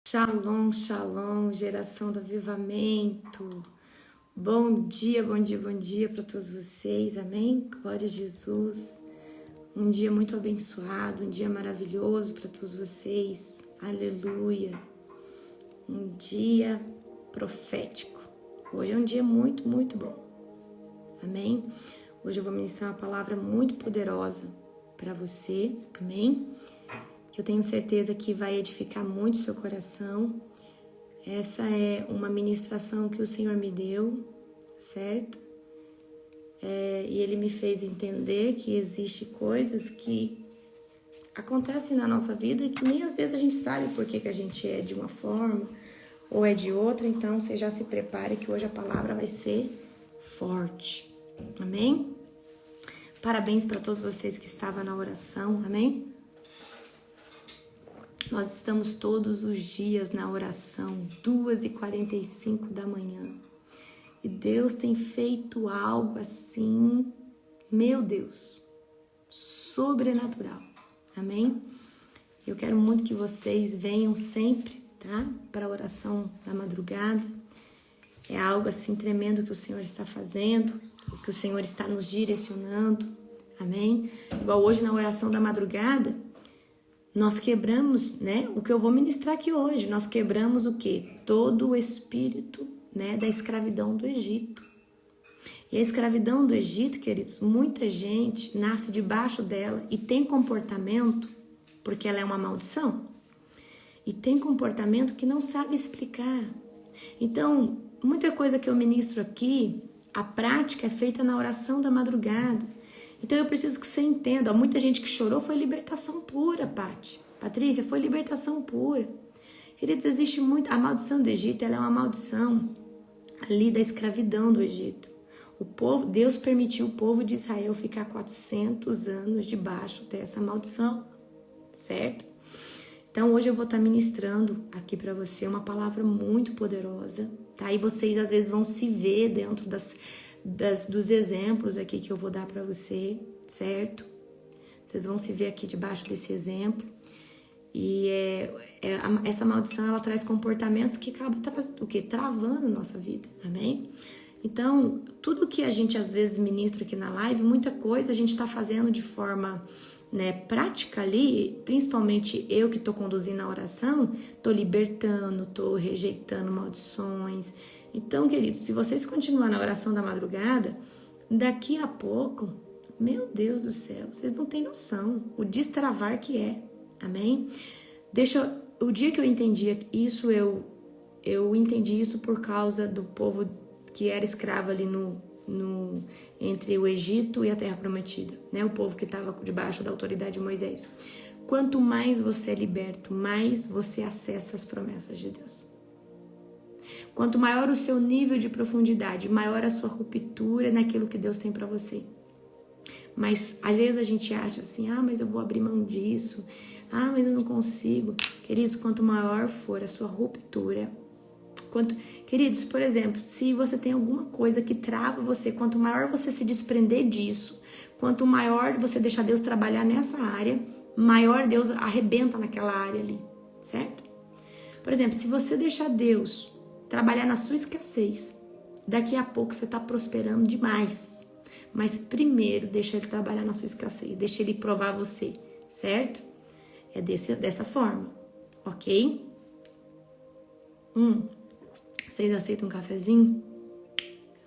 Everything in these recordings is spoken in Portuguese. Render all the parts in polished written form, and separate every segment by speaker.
Speaker 1: Shalom, shalom, geração do avivamento. Bom dia, bom dia, bom dia para todos vocês, amém? Glória a Jesus. Um dia muito abençoado, um dia maravilhoso para todos vocês, aleluia. Um dia profético. Hoje é um dia muito, muito bom, amém? Hoje eu vou ministrar uma palavra muito poderosa para você, amém? Que eu tenho certeza que vai edificar muito seu coração. Essa é uma ministração que o Senhor me deu, certo? E Ele me fez entender que existe coisas que acontecem na nossa vida e que nem às vezes a gente sabe por que a gente é de uma forma ou é de outra. Então, você já se prepare que hoje a palavra vai ser forte, amém? Parabéns para todos vocês que estavam na oração, amém? Nós estamos todos os dias na oração, 2h45 da manhã. E Deus tem feito algo assim, meu Deus, sobrenatural. Amém? Eu quero muito que vocês venham sempre, tá? Para a oração da madrugada. É algo assim tremendo que o Senhor está fazendo, que o Senhor está nos direcionando. Amém? Igual hoje na oração da madrugada, nós quebramos, né, o que eu vou ministrar aqui hoje, nós quebramos o quê? Todo o espírito, né, da escravidão do Egito. E a escravidão do Egito, queridos, muita gente nasce debaixo dela e tem comportamento, porque ela é uma maldição, e tem comportamento que não sabe explicar. Então, muita coisa que eu ministro aqui, a prática é feita na oração da madrugada. Então eu preciso que você entenda, muita gente que chorou foi libertação pura, Patrícia, foi libertação pura. Queridos, existe muito, a maldição do Egito, ela é uma maldição ali da escravidão do Egito. O povo, Deus permitiu o povo de Israel ficar 400 anos debaixo dessa maldição, certo? Então hoje eu vou estar ministrando aqui para você uma palavra muito poderosa, tá? E vocês às vezes vão se ver dentro dos exemplos aqui que eu vou dar para você, certo? Vocês vão se ver aqui debaixo desse exemplo. E essa maldição, ela traz comportamentos que acabam travando a nossa vida, amém? Então, tudo que a gente às vezes ministra aqui na live, muita coisa a gente está fazendo de forma, né, prática ali, principalmente eu que estou conduzindo a oração, estou libertando, estou rejeitando maldições. Então, queridos, se vocês continuarem na oração da madrugada, daqui a pouco, meu Deus do céu, vocês não têm noção o destravar que é, amém? O dia que eu entendi isso, eu entendi isso por causa do povo que era escravo ali entre o Egito e a Terra Prometida, né? O povo que estava debaixo da autoridade de Moisés. Quanto mais você é liberto, mais você acessa as promessas de Deus. Quanto maior o seu nível de profundidade, maior a sua ruptura naquilo que Deus tem para você. Mas às vezes a gente acha assim, mas eu vou abrir mão disso, mas eu não consigo. Queridos, quanto maior for a sua ruptura, queridos, por exemplo, se você tem alguma coisa que trava você, quanto maior você se desprender disso, quanto maior você deixar Deus trabalhar nessa área, maior Deus arrebenta naquela área ali, certo? Por exemplo, se você deixar Deus trabalhar na sua escassez, daqui a pouco você está prosperando demais. Mas primeiro, deixa Ele trabalhar na sua escassez, deixa Ele provar você, certo? É dessa forma, ok? Vocês aceitam um cafezinho?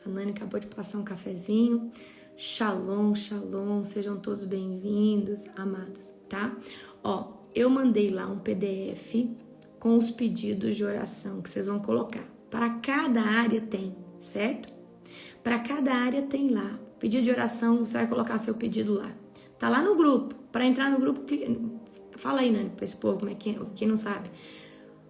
Speaker 1: A Nani acabou de passar um cafezinho. Shalom, shalom, sejam todos bem-vindos, amados, tá? Eu mandei lá um PDF com os pedidos de oração que vocês vão colocar. Para cada área tem, certo? Para cada área tem lá. Pedido de oração, você vai colocar seu pedido lá. Tá lá no grupo. Para entrar no grupo, fala aí, Nani, para esse povo, como é que quem não sabe.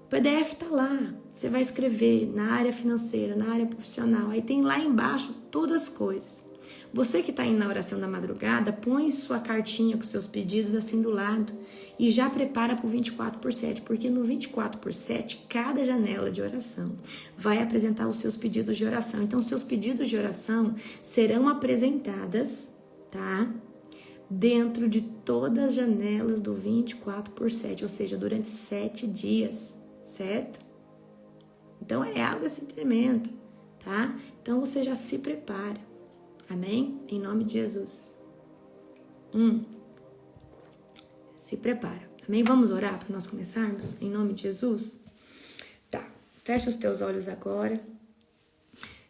Speaker 1: O PDF tá lá. Você vai escrever na área financeira, na área profissional. Aí tem lá embaixo todas as coisas. Você que está indo na oração da madrugada, põe sua cartinha com seus pedidos assim do lado e já prepara para o 24/7, porque no 24/7, cada janela de oração vai apresentar os seus pedidos de oração. Então, seus pedidos de oração serão apresentadas, tá? Dentro de todas as janelas do 24/7, ou seja, durante 7 dias, certo? Então é algo assim tremendo, tá? Então você já se prepara, amém? Em nome de Jesus. Se prepara, amém? Vamos orar para nós começarmos, em nome de Jesus? Tá, fecha os teus olhos agora.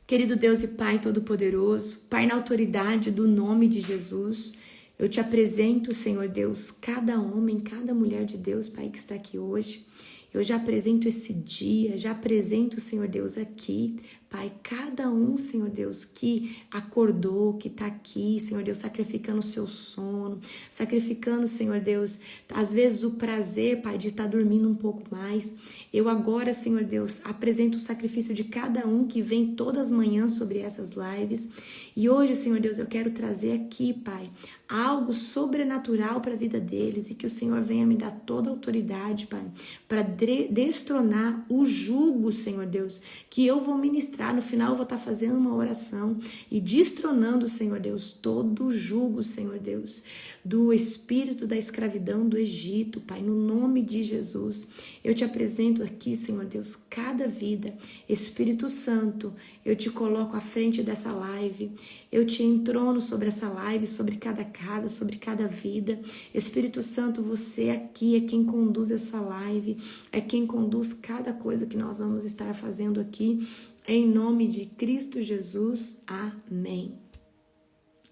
Speaker 1: Querido Deus e Pai Todo-Poderoso, Pai, na autoridade do nome de Jesus, eu te apresento, Senhor Deus, cada homem, cada mulher de Deus, Pai, que está aqui hoje. Eu já apresento esse dia, já apresento, Senhor Deus, aqui, Pai, cada um, Senhor Deus, que acordou, que está aqui, Senhor Deus, sacrificando o seu sono, sacrificando, Senhor Deus, às vezes o prazer, Pai, de estar dormindo um pouco mais. Eu agora, Senhor Deus, apresento o sacrifício de cada um que vem todas as manhãs sobre essas lives. E hoje, Senhor Deus, eu quero trazer aqui, Pai, algo sobrenatural para a vida deles e que o Senhor venha me dar toda a autoridade, Pai, para destronar o jugo, Senhor Deus, que eu vou ministrar. No final eu vou estar fazendo uma oração e destronando, Senhor Deus, todo o jugo, Senhor Deus, do espírito da escravidão do Egito, Pai, no nome de Jesus. Eu te apresento aqui, Senhor Deus, cada vida. Espírito Santo, eu te coloco à frente dessa live, eu te entrono sobre essa live, sobre cada casa, sobre cada vida. Espírito Santo, você aqui é quem conduz essa live, é quem conduz cada coisa que nós vamos estar fazendo aqui, em nome de Cristo Jesus. Amém.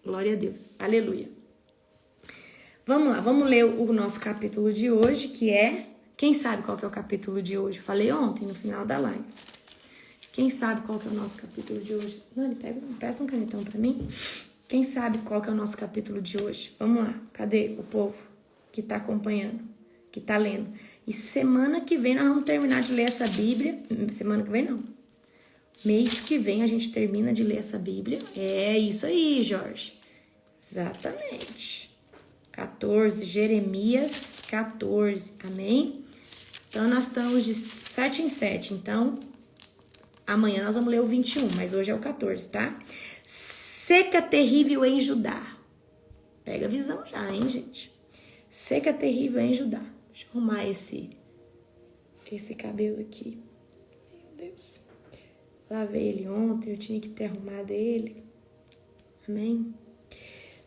Speaker 1: Glória a Deus. Aleluia. Vamos lá, vamos ler o nosso capítulo de hoje, que é... Quem sabe qual que é o capítulo de hoje? Falei ontem, no final da live. Quem sabe qual que é o nosso capítulo de hoje? Nani, peça um canetão pra mim. Quem sabe qual que é o nosso capítulo de hoje? Vamos lá, cadê o povo que tá acompanhando, que tá lendo? E semana que vem nós vamos terminar de ler essa Bíblia. Semana que vem não. Mês que vem a gente termina de ler essa Bíblia. É isso aí, Jorge. Exatamente. 14, Jeremias 14, amém? Então, nós estamos de 7 em 7. Então, amanhã nós vamos ler o 21, mas hoje é o 14, tá? Seca terrível em Judá. Pega a visão já, hein, gente? Seca terrível em Judá. Deixa eu arrumar esse cabelo aqui. Meu Deus. Lavei ele ontem, eu tinha que ter arrumado ele. Amém?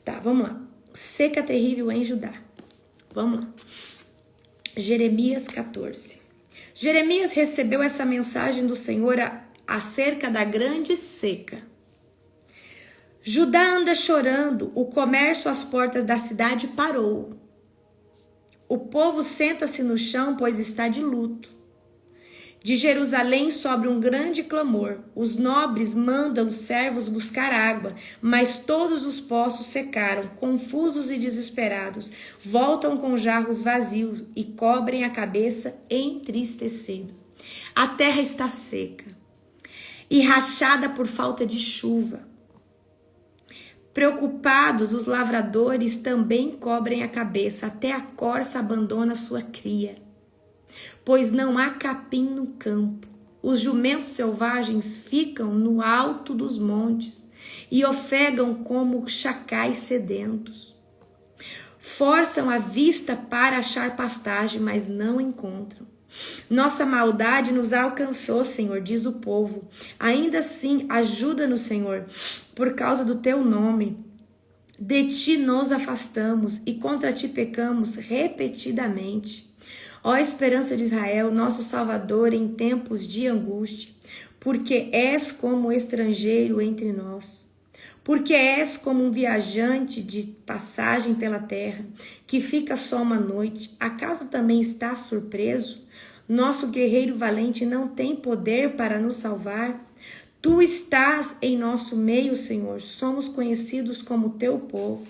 Speaker 1: Tá, vamos lá. Seca terrível em Judá. Vamos lá. Jeremias 14. Jeremias recebeu essa mensagem do Senhor acerca da grande seca. Judá anda chorando, o comércio às portas da cidade parou. O povo senta-se no chão, pois está de luto. De Jerusalém sobe um grande clamor. Os nobres mandam os servos buscar água, mas todos os poços secaram. Confusos e desesperados, voltam com jarros vazios e cobrem a cabeça entristecido. A terra está seca e rachada por falta de chuva. Preocupados, os lavradores também cobrem a cabeça, até a corça abandona sua cria. Pois não há capim no campo. Os jumentos selvagens ficam no alto dos montes e ofegam como chacais sedentos. Forçam a vista para achar pastagem, mas não encontram. Nossa maldade nos alcançou, Senhor, diz o povo. Ainda assim, ajuda-nos, Senhor, por causa do teu nome. De ti nos afastamos e contra ti pecamos repetidamente. Ó esperança de Israel, nosso Salvador em tempos de angústia, porque és como estrangeiro entre nós. Porque és como um viajante de passagem pela terra, que fica só uma noite. Acaso também estás surpreso? Nosso guerreiro valente não tem poder para nos salvar? Tu estás em nosso meio, Senhor. Somos conhecidos como teu povo.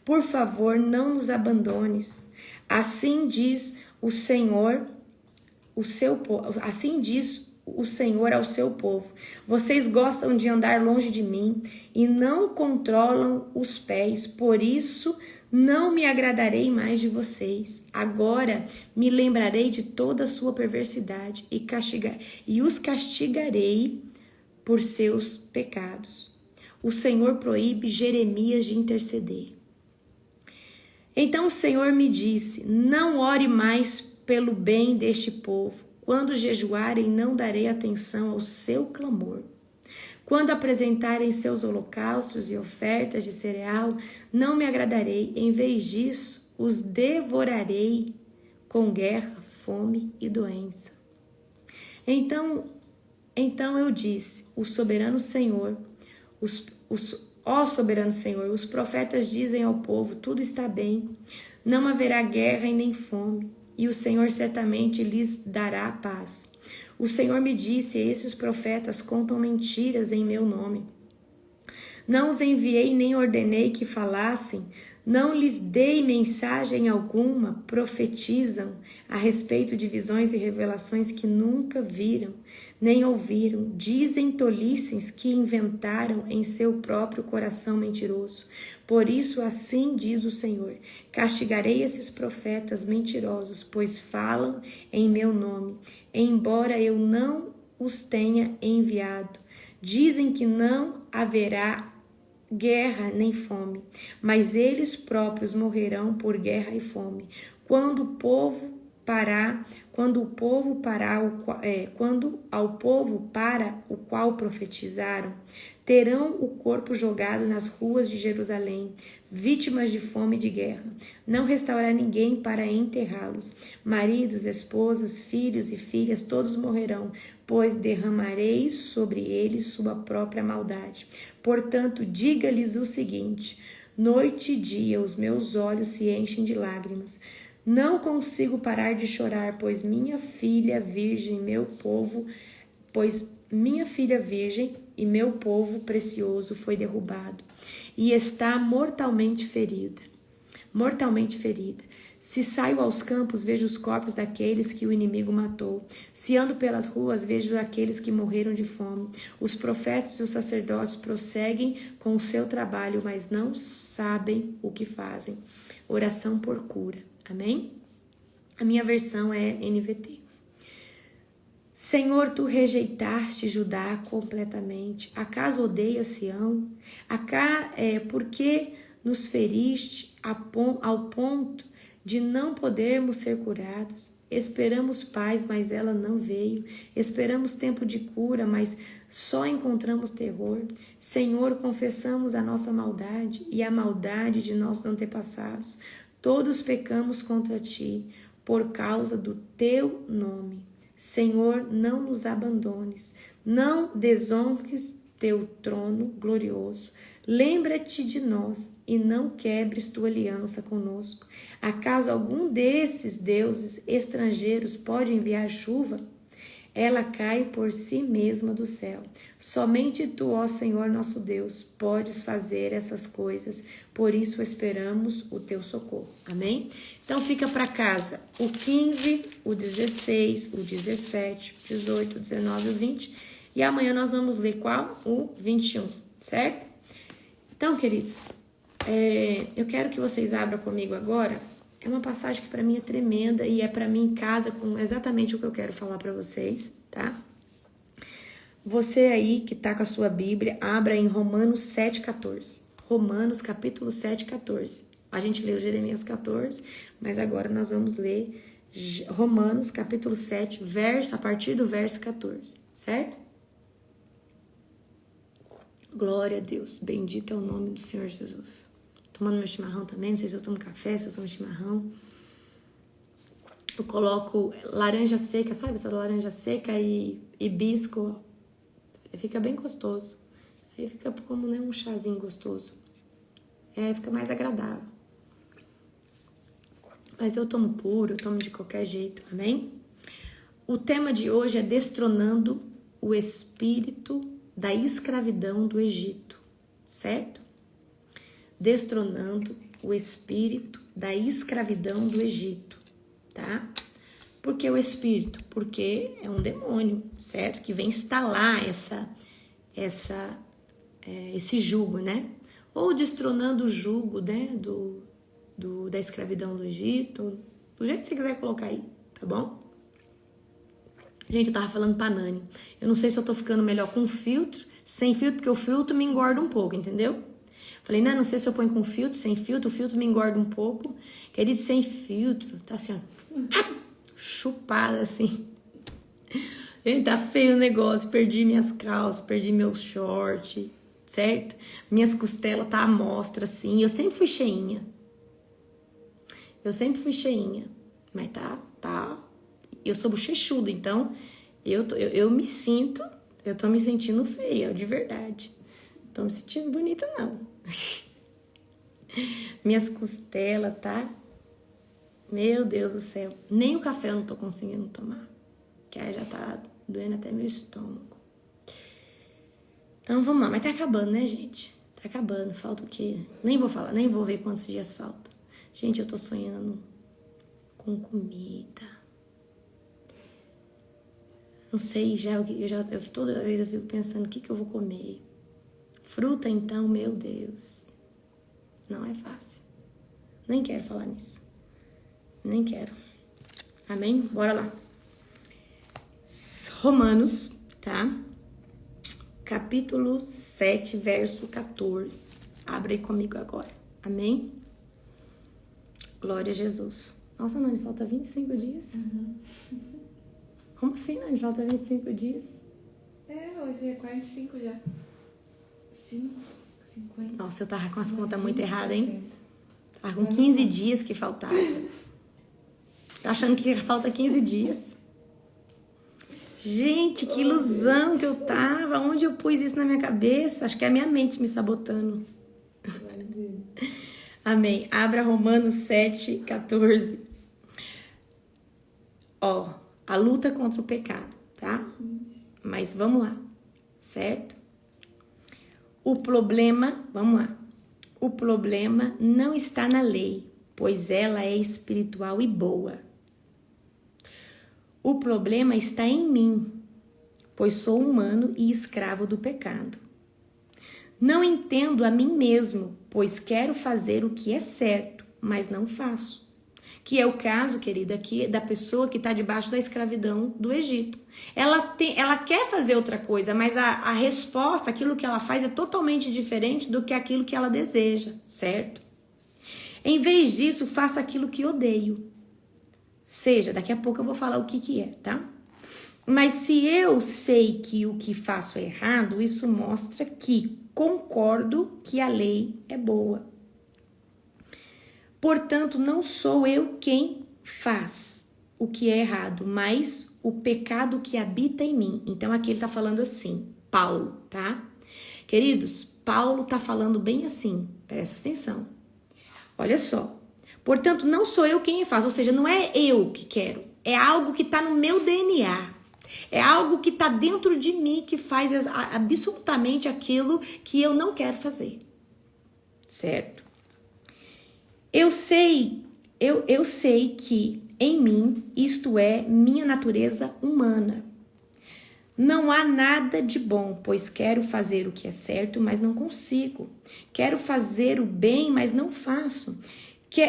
Speaker 1: Por favor, não nos abandones. Assim diz o Senhor, assim diz o Senhor ao seu povo. Vocês gostam de andar longe de mim e não controlam os pés, por isso não me agradarei mais de vocês. Agora me lembrarei de toda a sua perversidade e os castigarei por seus pecados. O Senhor proíbe Jeremias de interceder. Então o Senhor me disse: não ore mais pelo bem deste povo. Quando jejuarem, não darei atenção ao seu clamor. Quando apresentarem seus holocaustos e ofertas de cereal, não me agradarei. Em vez disso, os devorarei com guerra, fome e doença. Então eu disse, ó soberano Senhor, os profetas dizem ao povo, tudo está bem, não haverá guerra e nem fome, e o Senhor certamente lhes dará paz. O Senhor me disse, esses profetas contam mentiras em meu nome. Não os enviei nem ordenei que falassem, não lhes dei mensagem alguma, profetizam a respeito de visões e revelações que nunca viram, nem ouviram, dizem tolices que inventaram em seu próprio coração mentiroso. Por isso, assim diz o Senhor, castigarei esses profetas mentirosos, pois falam em meu nome, embora eu não os tenha enviado. Dizem que não haverá guerra nem fome, mas eles próprios morrerão por guerra e fome. Quando ao povo para o qual profetizaram, terão o corpo jogado nas ruas de Jerusalém, vítimas de fome e de guerra. Não restará ninguém para enterrá-los. Maridos, esposas, filhos e filhas, todos morrerão, pois derramarei sobre eles sua própria maldade. Portanto, diga-lhes o seguinte: noite e dia os meus olhos se enchem de lágrimas. Não consigo parar de chorar, pois minha filha virgem e meu povo precioso foi derrubado e está mortalmente ferida. Se saio aos campos, vejo os corpos daqueles que o inimigo matou. Se ando pelas ruas, vejo aqueles que morreram de fome. Os profetas e os sacerdotes prosseguem com o seu trabalho, mas não sabem o que fazem. Oração por cura. Amém? A minha versão é NVT. Senhor, tu rejeitaste Judá completamente. Acaso odeias Sião? Por que nos feriste ao ponto de não podermos ser curados? Esperamos paz, mas ela não veio. Esperamos tempo de cura, mas só encontramos terror. Senhor, confessamos a nossa maldade e a maldade de nossos antepassados. Todos pecamos contra ti, por causa do teu nome. Senhor, não nos abandones, não desonres teu trono glorioso. Lembra-te de nós e não quebres tua aliança conosco. Acaso algum desses deuses estrangeiros pode enviar chuva? Ela cai por si mesma do céu. Somente tu, ó Senhor nosso Deus, podes fazer essas coisas. Por isso esperamos o teu socorro. Amém? Então fica para casa o 15, o 16, o 17, o 18, o 19 e o 20. E amanhã nós vamos ler qual? O 21, certo? Então, queridos, eu quero que vocês abram comigo agora. É uma passagem que para mim é tremenda e é para mim em casa com exatamente o que eu quero falar para vocês, tá? Você aí que tá com a sua Bíblia, abra em Romanos 7,14. Romanos capítulo 7,14. A gente leu Jeremias 14, mas agora nós vamos ler Romanos capítulo 7, a partir do verso 14, certo? Glória a Deus, bendito é o nome do Senhor Jesus. Tomando meu chimarrão também, não sei se eu tomo café, se eu tomo chimarrão. Eu coloco laranja seca, sabe? Essa laranja seca e hibisco. Fica bem gostoso. Aí fica como, né, um chazinho gostoso. Fica mais agradável. Mas eu tomo puro, eu tomo de qualquer jeito, amém? O tema de hoje é destronando o espírito da escravidão do Egito, certo? Destronando o espírito da escravidão do Egito, tá? Por que o espírito? Porque é um demônio, certo? Que vem instalar esse jugo, né? Ou destronando o jugo, né? Da escravidão do Egito, do jeito que você quiser colocar aí, tá bom? Gente, eu tava falando pra Nani. Eu não sei se eu tô ficando melhor com filtro, sem filtro, porque o filtro me engorda um pouco, entendeu? Falei, não sei se eu ponho com filtro, sem filtro, o filtro me engorda um pouco. Querido, sem filtro, tá assim, ó, chupada assim. Gente, tá feio o negócio. Perdi minhas calças, perdi meu short, certo? Minhas costelas tá à mostra, assim. Eu sempre fui cheinha. Mas tá. Eu sou bochechuda, então eu me sinto, eu tô me sentindo feia, de verdade. Tô me sentindo bonita, não. Minhas costelas, tá? Meu Deus do céu. Nem o café eu não tô conseguindo tomar. Que aí já tá doendo até meu estômago. Então vamos lá. Mas tá acabando, né, gente? Tá acabando. Falta o quê? Nem vou falar, nem vou ver quantos dias falta. Gente, eu tô sonhando com comida. Não sei, toda vez eu fico pensando o que eu vou comer. Fruta, então, meu Deus. Não é fácil. Nem quero falar nisso. Nem quero. Amém? Bora lá. Romanos, tá? Capítulo 7, verso 14. Abre aí comigo agora. Amém? Glória a Jesus. Nossa, Nani, falta 25 dias?
Speaker 2: Uhum.
Speaker 1: Como assim, Nani? Falta 25 dias?
Speaker 2: Hoje é quase 5 já. 5, 50.
Speaker 1: Nossa, eu tava com as contas muito erradas, hein?
Speaker 2: 70.
Speaker 1: Tava com 15 dias que faltava. Tô achando que falta 15 dias. Gente, que ilusão que eu tava. Onde eu pus isso na minha cabeça? Acho que é a minha mente me sabotando. Amém. Abra Romanos 7, 14. Ó, a luta contra o pecado, tá? Mas vamos lá, certo? O problema, vamos lá. O problema não está na lei, pois ela é espiritual e boa. O problema está em mim, pois sou humano e escravo do pecado. Não entendo a mim mesmo, pois quero fazer o que é certo, mas não faço. Que é o caso, querido, aqui da pessoa que está debaixo da escravidão do Egito. Ela quer fazer outra coisa, mas a resposta, aquilo que ela faz é totalmente diferente do que aquilo que ela deseja, certo? Em vez disso, faça aquilo que odeio. Seja, daqui a pouco eu vou falar o que é, tá? Mas se eu sei que o que faço é errado, isso mostra que concordo que a lei é boa. Portanto, não sou eu quem faz o que é errado, mas o pecado que habita em mim. Então, aqui ele tá falando assim, Paulo, tá? Queridos, Paulo tá falando bem assim, presta atenção. Olha só. Portanto, não sou eu quem faz, ou seja, não é eu que quero, é algo que tá no meu DNA. É algo que tá dentro de mim que faz absolutamente aquilo que eu não quero fazer. Certo? Eu sei que em mim isto é minha natureza humana. Não há nada de bom, pois quero fazer o que é certo, mas não consigo. Quero fazer o bem, mas não faço.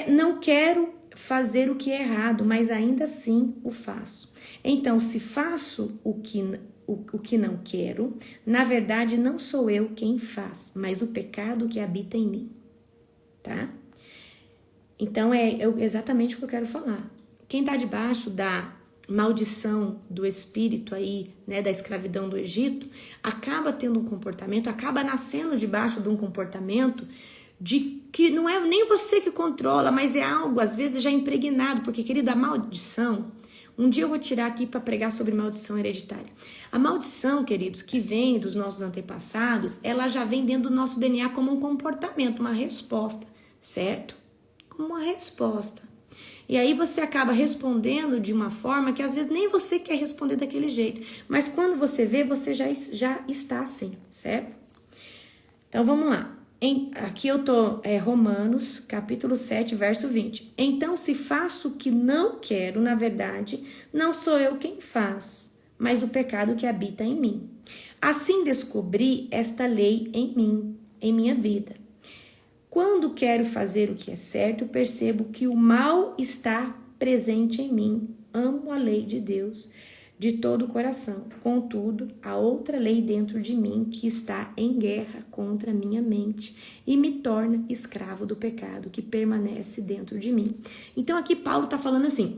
Speaker 1: Não quero fazer o que é errado, mas ainda assim o faço. Então, se faço o que não quero, na verdade não sou eu quem faz, mas o pecado que habita em mim. Tá? Então, é exatamente o que eu quero falar. Quem está debaixo da maldição do espírito aí, né, da escravidão do Egito, acaba tendo um comportamento, acaba nascendo debaixo de um comportamento de que não é nem você que controla, mas é algo, às vezes, já impregnado, porque, querida, a maldição, um dia eu vou tirar aqui para pregar sobre maldição hereditária. A maldição, queridos, que vem dos nossos antepassados, ela já vem dentro do nosso DNA como um comportamento, uma resposta, certo? Como uma resposta. E aí você acaba respondendo de uma forma que às vezes nem você quer responder daquele jeito. Mas quando você vê, você já está assim, certo? Então vamos lá. Aqui eu tô, Romanos, capítulo 7, verso 20. Então, se faço o que não quero, na verdade, não sou eu quem faz, mas o pecado que habita em mim. Assim descobri esta lei em mim, em minha vida. Quando quero fazer o que é certo, percebo que o mal está presente em mim. Amo a lei de Deus de todo o coração. Contudo, há outra lei dentro de mim que está em guerra contra a minha mente e me torna escravo do pecado que permanece dentro de mim. Então aqui Paulo está falando assim,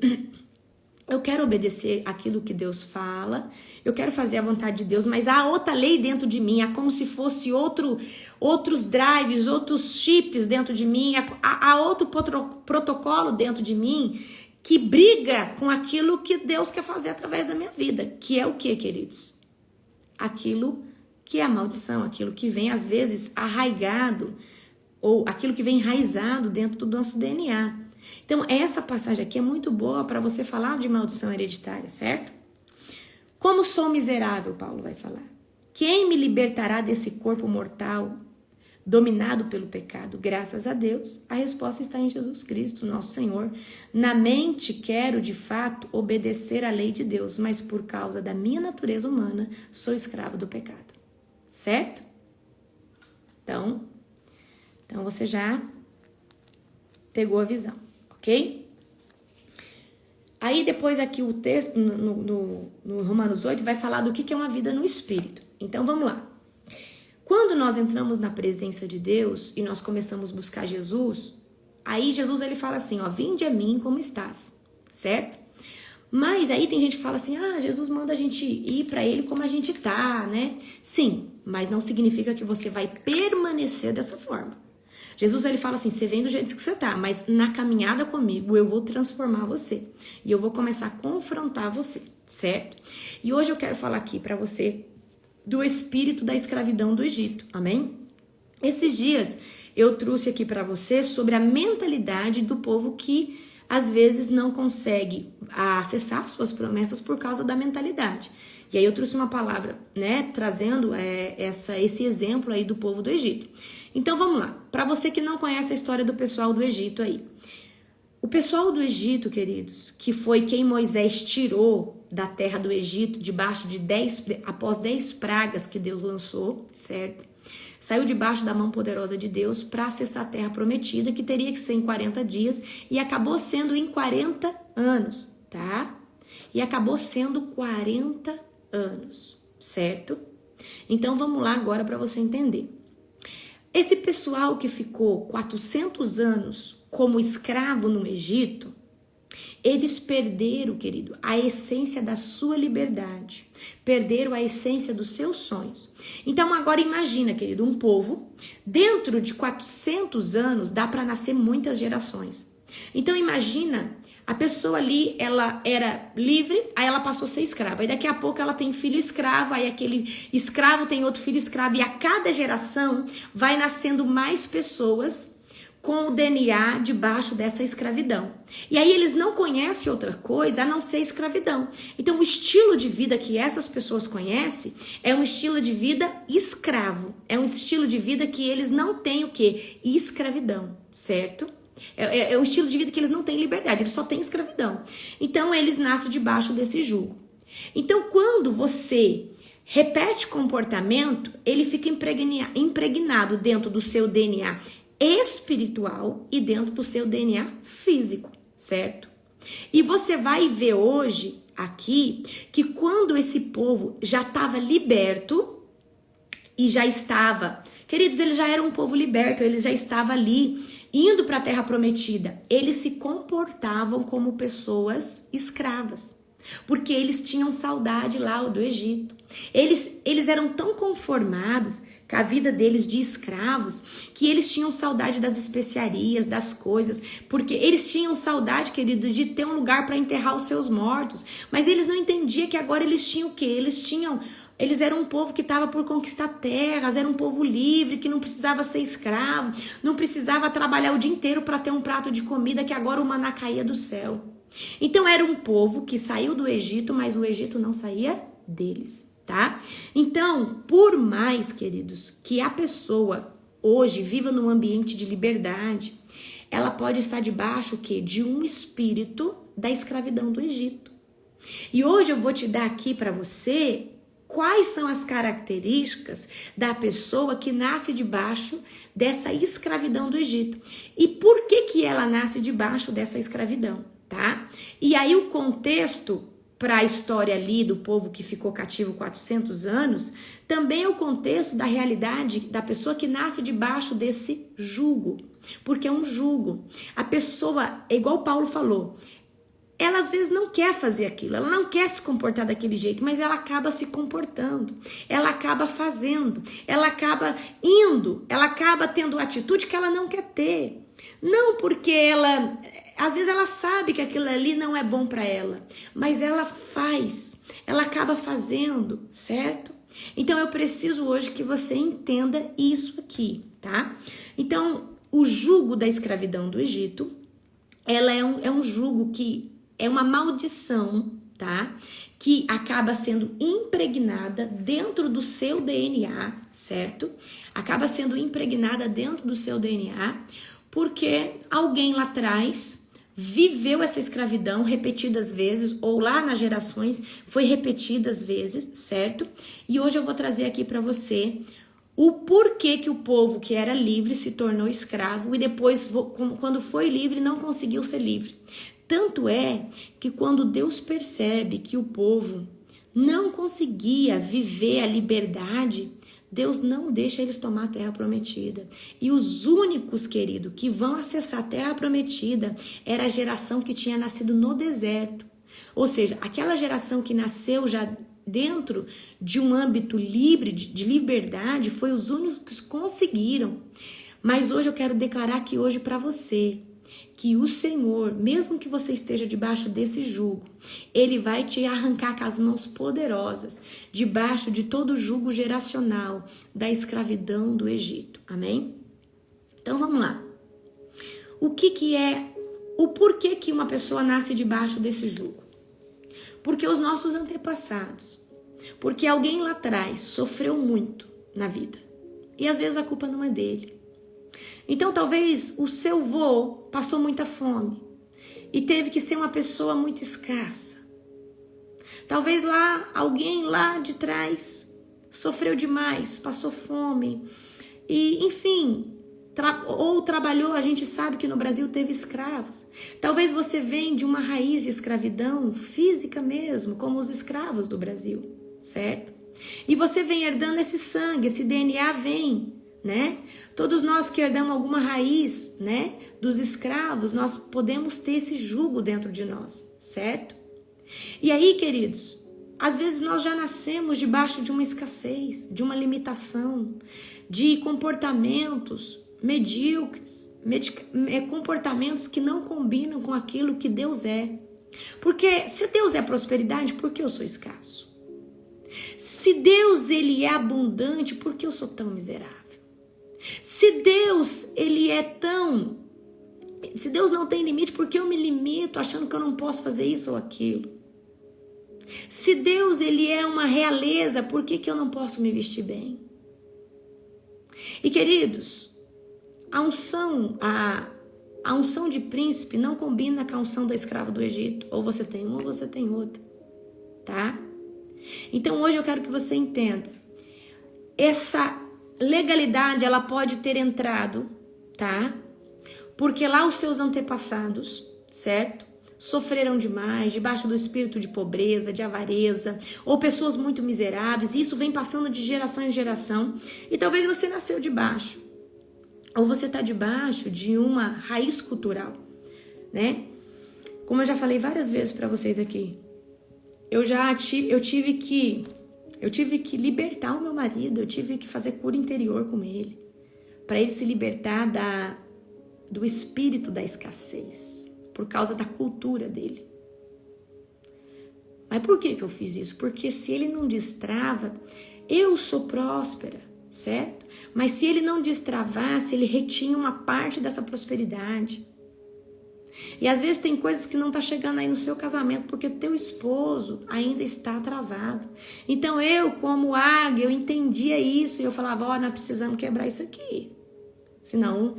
Speaker 1: eu quero obedecer aquilo que Deus fala, eu quero fazer a vontade de Deus, mas há outra lei dentro de mim, há como se fosse outros drives, outros chips dentro de mim, há outro protocolo dentro de mim que briga com aquilo que Deus quer fazer através da minha vida, que é o que, queridos? Aquilo que é a maldição, aquilo que vem às vezes arraigado, ou aquilo que vem enraizado dentro do nosso DNA. Então, essa passagem aqui é muito boa para você falar de maldição hereditária, certo? Como sou miserável, Paulo vai falar. Quem me libertará desse corpo mortal dominado pelo pecado? Graças a Deus, a resposta está em Jesus Cristo, nosso Senhor. Na mente quero, de fato, obedecer à lei de Deus, mas por causa da minha natureza humana, sou escravo do pecado. Certo? Então você já pegou a visão, ok? Aí depois aqui o texto, no Romanos 8, vai falar do que é uma vida no Espírito. Então vamos lá. Quando nós entramos na presença de Deus e nós começamos a buscar Jesus, aí Jesus ele fala assim, ó, vinde a mim como estás, certo? Mas aí tem gente que fala assim, Jesus manda a gente ir para ele como a gente tá, né? Sim, mas não significa que você vai permanecer dessa forma. Jesus ele fala assim, você vem do jeito que você tá, mas na caminhada comigo eu vou transformar você. E eu vou começar a confrontar você, certo? E hoje eu quero falar aqui para você do espírito da escravidão do Egito, amém? Esses dias eu trouxe aqui para você sobre a mentalidade do povo que às vezes não consegue acessar suas promessas por causa da mentalidade. E aí eu trouxe uma palavra, né, trazendo esse exemplo aí do povo do Egito. Então vamos lá, para você que não conhece a história do pessoal do Egito aí. O pessoal do Egito, queridos, que foi quem Moisés tirou da terra do Egito, após 10 pragas que Deus lançou, certo? Saiu debaixo da mão poderosa de Deus para acessar a terra prometida, que teria que ser em 40 dias, e acabou sendo em 40 anos, tá? E acabou sendo 40 anos, certo? Então vamos lá agora para você entender. Esse pessoal que ficou 400 anos como escravo no Egito, eles perderam, querido, a essência da sua liberdade. Perderam a essência dos seus sonhos. Então agora imagina, querido, um povo, dentro de 400 anos dá para nascer muitas gerações. Então imagina, a pessoa ali, ela era livre, aí ela passou a ser escrava. Aí daqui a pouco ela tem filho escravo, aí aquele escravo tem outro filho escravo. E a cada geração vai nascendo mais pessoas com o DNA debaixo dessa escravidão. E aí eles não conhecem outra coisa a não ser escravidão. Então o estilo de vida que essas pessoas conhecem é um estilo de vida escravo. É um estilo de vida que eles não têm o quê? Escravidão, certo? É um estilo de vida que eles não têm liberdade, eles só têm escravidão. Então eles nascem debaixo desse jugo. Então quando você repete comportamento, ele fica impregnado dentro do seu DNA espiritual e dentro do seu DNA físico, certo? E você vai ver hoje aqui que quando esse povo já estava liberto e já estava, queridos, eles já eram um povo liberto, eles já estavam ali indo para a terra prometida, eles se comportavam como pessoas escravas. Porque eles tinham saudade lá do Egito. Eles eram tão conformados com a vida deles de escravos, que eles tinham saudade das especiarias, das coisas, porque eles tinham saudade, querido, de ter um lugar para enterrar os seus mortos, mas eles não entendiam que agora eles tinham o quê? Eles eram um povo que estava por conquistar terras, era um povo livre, que não precisava ser escravo, não precisava trabalhar o dia inteiro para ter um prato de comida, que agora o maná caía do céu. Então era um povo que saiu do Egito, mas o Egito não saía deles. Tá? Então, por mais, queridos, que a pessoa hoje viva num ambiente de liberdade, ela pode estar debaixo o quê? De um espírito da escravidão do Egito. E hoje eu vou te dar aqui para você quais são as características da pessoa que nasce debaixo dessa escravidão do Egito. E por que ela nasce debaixo dessa escravidão, tá? E aí o contexto para a história ali do povo que ficou cativo 400 anos, também é o contexto da realidade da pessoa que nasce debaixo desse jugo, porque é um jugo. A pessoa, igual Paulo falou, ela às vezes não quer fazer aquilo, ela não quer se comportar daquele jeito, mas ela acaba se comportando, ela acaba fazendo, ela acaba indo, ela acaba tendo atitude que ela não quer ter. Não porque ela, às vezes ela sabe que aquilo ali não é bom para ela, mas ela faz, ela acaba fazendo, certo? Então eu preciso hoje que você entenda isso aqui, tá? Então, o jugo da escravidão do Egito, ela é um jugo que é uma maldição, tá? Que acaba sendo impregnada dentro do seu DNA, certo? Acaba sendo impregnada dentro do seu DNA, porque alguém lá atrás viveu essa escravidão repetidas vezes, ou lá nas gerações foi repetidas vezes, certo? E hoje eu vou trazer aqui para você o porquê que o povo que era livre se tornou escravo e depois, quando foi livre, não conseguiu ser livre. Tanto é que quando Deus percebe que o povo não conseguia viver a liberdade, Deus não deixa eles tomar a terra prometida. E os únicos, querido, que vão acessar a terra prometida era a geração que tinha nascido no deserto. Ou seja, aquela geração que nasceu já dentro de um âmbito livre, de liberdade, foi os únicos que conseguiram. Mas hoje eu quero declarar aqui hoje para você que o Senhor, mesmo que você esteja debaixo desse jugo, Ele vai te arrancar com as mãos poderosas, debaixo de todo o jugo geracional da escravidão do Egito. Amém? Então vamos lá. O porquê que uma pessoa nasce debaixo desse jugo? Porque os nossos antepassados, porque alguém lá atrás sofreu muito na vida. E às vezes a culpa não é dele. Então talvez o seu vô passou muita fome e teve que ser uma pessoa muito escassa. Talvez alguém lá de trás sofreu demais, passou fome e enfim, ou trabalhou, a gente sabe que no Brasil teve escravos. Talvez você venha de uma raiz de escravidão física mesmo, como os escravos do Brasil, certo? E você vem herdando esse sangue, esse DNA vem, né? Todos nós que herdamos alguma raiz, né, dos escravos, nós podemos ter esse jugo dentro de nós, certo? E aí, queridos, às vezes nós já nascemos debaixo de uma escassez, de uma limitação, de comportamentos medíocres, comportamentos que não combinam com aquilo que Deus é. Porque se Deus é prosperidade, por que eu sou escasso? Se Deus ele é abundante, por que eu sou tão miserável? Se Deus não tem limite, por que eu me limito achando que eu não posso fazer isso ou aquilo? Se Deus ele é uma realeza, por que eu não posso me vestir bem? E queridos, a unção de príncipe não combina com a unção da escrava do Egito. Ou você tem uma ou você tem outra, tá? Então hoje eu quero que você entenda. Essa legalidade ela pode ter entrado, tá? Porque lá os seus antepassados, certo? Sofreram demais, debaixo do espírito de pobreza, de avareza, ou pessoas muito miseráveis, e isso vem passando de geração em geração, e talvez você nasceu debaixo, ou você está debaixo de uma raiz cultural, né? Como eu já falei várias vezes para vocês aqui, eu tive que libertar o meu marido, eu tive que fazer cura interior com ele, para ele se libertar do espírito da escassez, por causa da cultura dele. Mas por que eu fiz isso? Porque se ele não destrava, eu sou próspera, certo? Mas se ele não destravasse, ele retinha uma parte dessa prosperidade. E às vezes tem coisas que não tá chegando aí no seu casamento porque teu esposo ainda está travado. Então eu, como águia, eu entendia isso e eu falava, nós precisamos quebrar isso aqui. Senão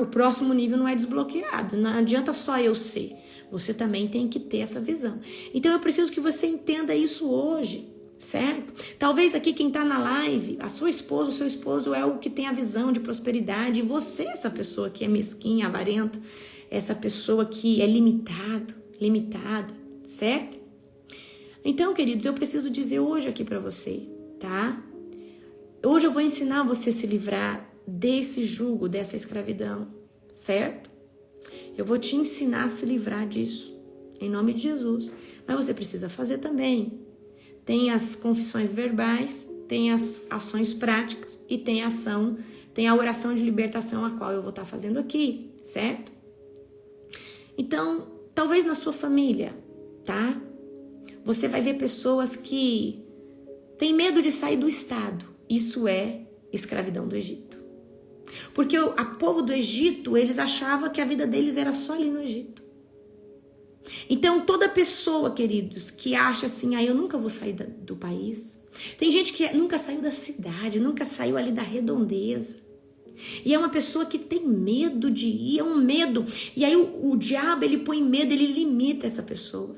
Speaker 1: o próximo nível não é desbloqueado. Não adianta só eu ser. Você também tem que ter essa visão. Então eu preciso que você entenda isso hoje, certo? Talvez aqui quem está na live, a sua esposa, o seu esposo é o que tem a visão de prosperidade. E você, essa pessoa que é mesquinha, avarenta, essa pessoa que é limitada, certo? Então, queridos, eu preciso dizer hoje aqui para você, tá? Hoje eu vou ensinar você a se livrar desse jugo, dessa escravidão, certo? Eu vou te ensinar a se livrar disso, em nome de Jesus. Mas você precisa fazer também. Tem as confissões verbais, tem as ações práticas e tem a oração de libertação, a qual eu vou estar fazendo aqui, certo? Então, talvez na sua família, tá? Você vai ver pessoas que têm medo de sair do estado. Isso é escravidão do Egito. Porque o povo do Egito, eles achavam que a vida deles era só ali no Egito. Então, toda pessoa, queridos, que acha assim, eu nunca vou sair do país. Tem gente que nunca saiu da cidade, nunca saiu ali da redondeza. E é uma pessoa que tem medo de ir, é um medo. E aí o diabo, ele põe medo, ele limita essa pessoa.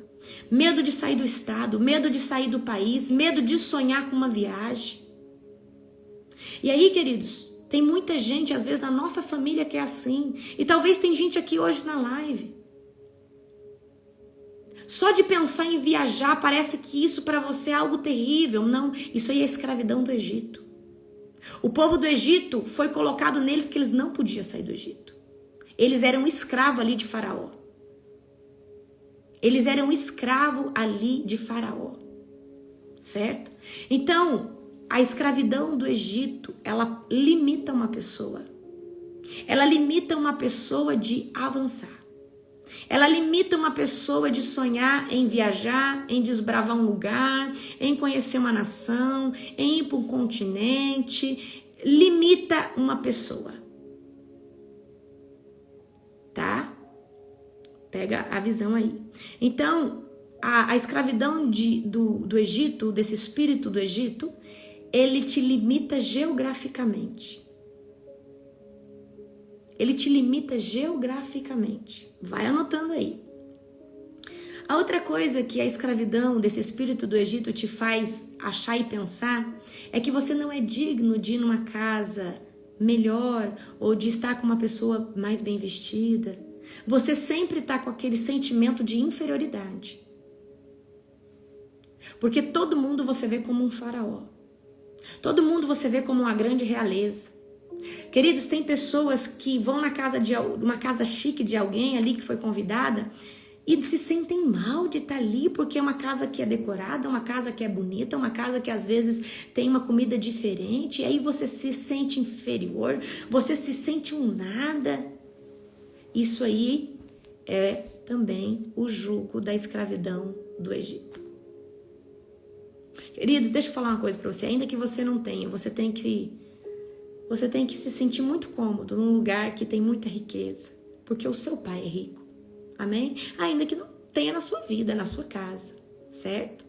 Speaker 1: Medo de sair do estado, medo de sair do país, medo de sonhar com uma viagem. E aí, queridos, tem muita gente, às vezes, na nossa família que é assim. E talvez tem gente aqui hoje na live. Só de pensar em viajar, parece que isso para você é algo terrível. Não, isso aí é a escravidão do Egito. O povo do Egito foi colocado neles que eles não podiam sair do Egito. Eles eram escravos ali de Faraó. Eles eram escravos ali de Faraó. Certo? Então, a escravidão do Egito, ela limita uma pessoa. Ela limita uma pessoa de avançar. Ela limita uma pessoa de sonhar em viajar, em desbravar um lugar, em conhecer uma nação, em ir para um continente. Limita uma pessoa. Tá? Pega a visão aí. Então, a escravidão do Egito, desse espírito do Egito, ele te limita geograficamente. Ele te limita geograficamente. Vai anotando aí. A outra coisa que a escravidão desse espírito do Egito te faz achar e pensar é que você não é digno de ir numa casa melhor ou de estar com uma pessoa mais bem vestida. Você sempre está com aquele sentimento de inferioridade. Porque todo mundo você vê como um faraó. Todo mundo você vê como uma grande realeza. Queridos, tem pessoas que vão na casa de uma casa chique de alguém ali que foi convidada e se sentem mal de estar ali porque é uma casa que é decorada, uma casa que é bonita, uma casa que às vezes tem uma comida diferente, e aí você se sente inferior, você se sente um nada. Isso aí é também o jugo da escravidão do Egito. Queridos, deixa eu falar uma coisa para você. Ainda que você não tenha, você tem que se sentir muito cômodo num lugar que tem muita riqueza, porque o seu pai é rico. Amém? Ainda que não tenha na sua vida, na sua casa, certo?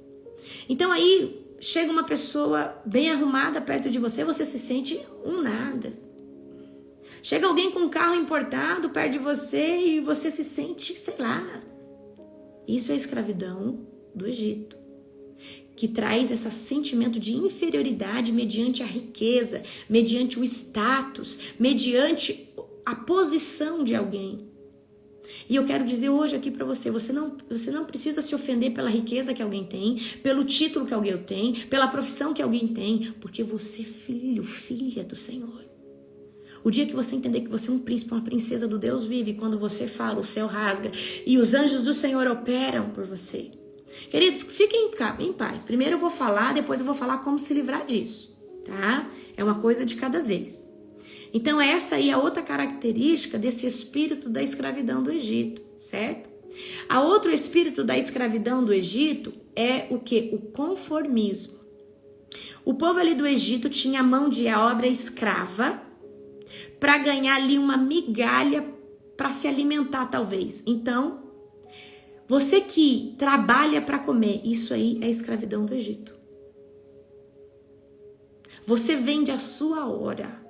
Speaker 1: Então aí chega uma pessoa bem arrumada perto de você, você se sente um nada. Chega alguém com um carro importado perto de você e você se sente, sei lá. Isso é a escravidão do Egito, que traz esse sentimento de inferioridade mediante a riqueza, mediante o status, mediante a posição de alguém. E eu quero dizer hoje aqui para você, você não precisa se ofender pela riqueza que alguém tem, pelo título que alguém tem, pela profissão que alguém tem, porque você é filho, filha do Senhor. O dia que você entender que você é um príncipe, uma princesa do Deus vive, quando você fala, o céu rasga e os anjos do Senhor operam por você. Queridos, fiquem em paz. Primeiro eu vou falar, depois eu vou falar como se livrar disso, tá? É uma coisa de cada vez. Então essa aí é a outra característica desse espírito da escravidão do Egito, certo? A outro espírito da escravidão do Egito é o quê? O conformismo. O povo ali do Egito tinha mão de obra escrava para ganhar ali uma migalha para se alimentar talvez. Então, você que trabalha para comer, isso aí é escravidão do Egito. Você vende a sua hora.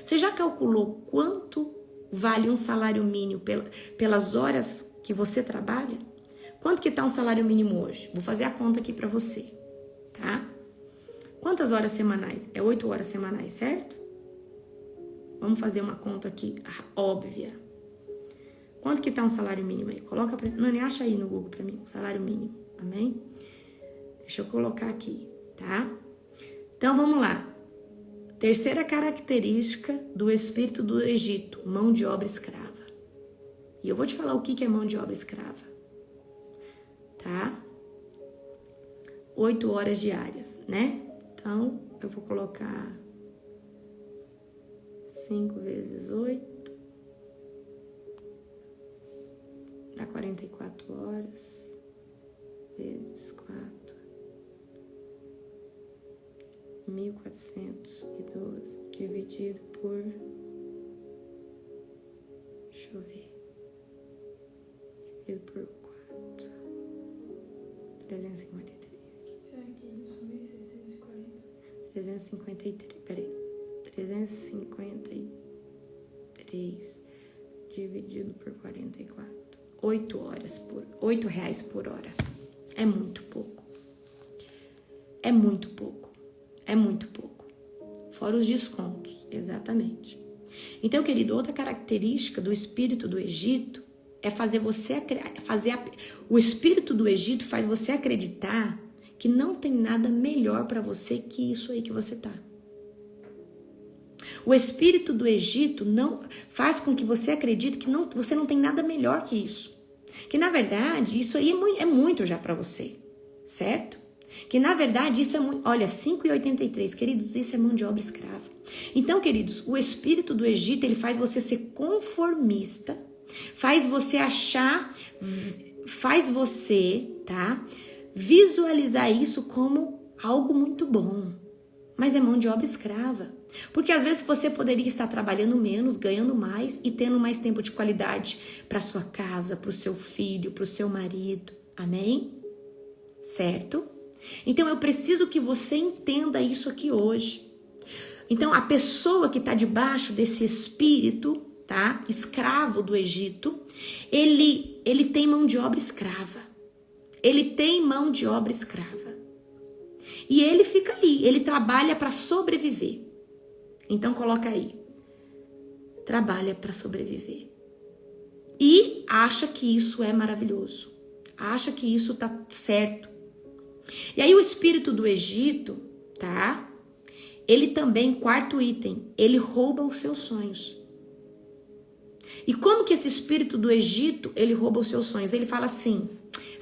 Speaker 1: Você já calculou quanto vale um salário mínimo pelas horas que você trabalha? Quanto que tá um salário mínimo hoje? Vou fazer a conta aqui para você, tá? Quantas horas semanais? É 8 horas semanais, certo? Vamos fazer uma conta aqui óbvia. Quanto que tá um salário mínimo aí? Coloca pra... Nani, acha aí no Google pra mim, o salário mínimo, amém? Deixa eu colocar aqui, tá? Então, vamos lá. Terceira característica do espírito do Egito, mão de obra escrava. E eu vou te falar o que é mão de obra escrava. tá? 8 horas diárias, né? Então, eu vou colocar 5 vezes 8, dá 44 horas, vezes 4, 1.412, dividido por, deixa eu ver, dividido por 4, 353.
Speaker 2: Será que isso, 1.640?
Speaker 1: 353, peraí, 353 dividido por 44, 8 horas por, R$8 por hora. É muito pouco. É muito pouco. É muito pouco. Fora os descontos, exatamente. Então, querido, outra característica do espírito do Egito é fazer você o espírito do Egito faz você acreditar que não tem nada melhor para você que isso aí que você tá. O espírito do Egito não faz com que você acredite que você não tem nada melhor que isso. Que na verdade isso aí é muito já para você, certo? Que na verdade isso é muito. Olha, 5,83, queridos, isso é mão de obra escrava. Então, queridos, o espírito do Egito ele faz você ser conformista, faz você achar, faz você, tá? Visualizar isso como algo muito bom. Mas é mão de obra escrava. Porque às vezes você poderia estar trabalhando menos, ganhando mais e tendo mais tempo de qualidade para sua casa, para o seu filho, para o seu marido. Amém? Certo? Então eu preciso que você entenda isso aqui hoje. Então a pessoa que está debaixo desse espírito, tá? Escravo do Egito, ele tem mão de obra escrava. Ele tem mão de obra escrava. E ele fica ali, ele trabalha para sobreviver. Então coloca aí. Trabalha para sobreviver. E acha que isso é maravilhoso. Acha que isso tá certo. E aí o espírito do Egito, tá? Ele também, quarto item, ele rouba os seus sonhos. E como que esse espírito do Egito, ele rouba os seus sonhos? Ele fala assim: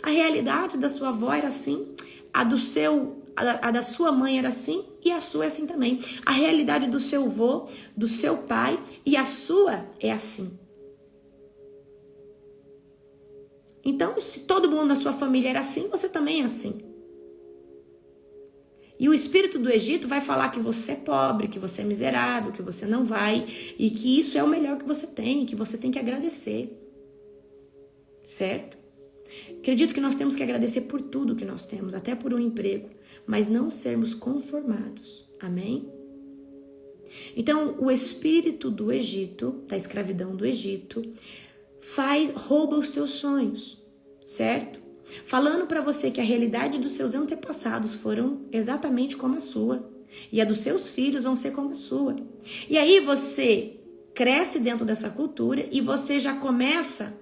Speaker 1: a realidade da sua avó era assim, a da sua mãe era assim e a sua é assim também. A realidade do seu avô, do seu pai e a sua é assim. Então, se todo mundo na sua família era assim, você também é assim. E o espírito do Egito vai falar que você é pobre, que você é miserável, que você não vai e que isso é o melhor que você tem, que você tem que agradecer. Certo? Acredito que nós temos que agradecer por tudo que nós temos, até por um emprego, mas não sermos conformados. Amém? Então, o espírito do Egito, da escravidão do Egito, rouba os teus sonhos, certo? Falando para você que a realidade dos seus antepassados foram exatamente como a sua, e a dos seus filhos vão ser como a sua. E aí você cresce dentro dessa cultura e você já começa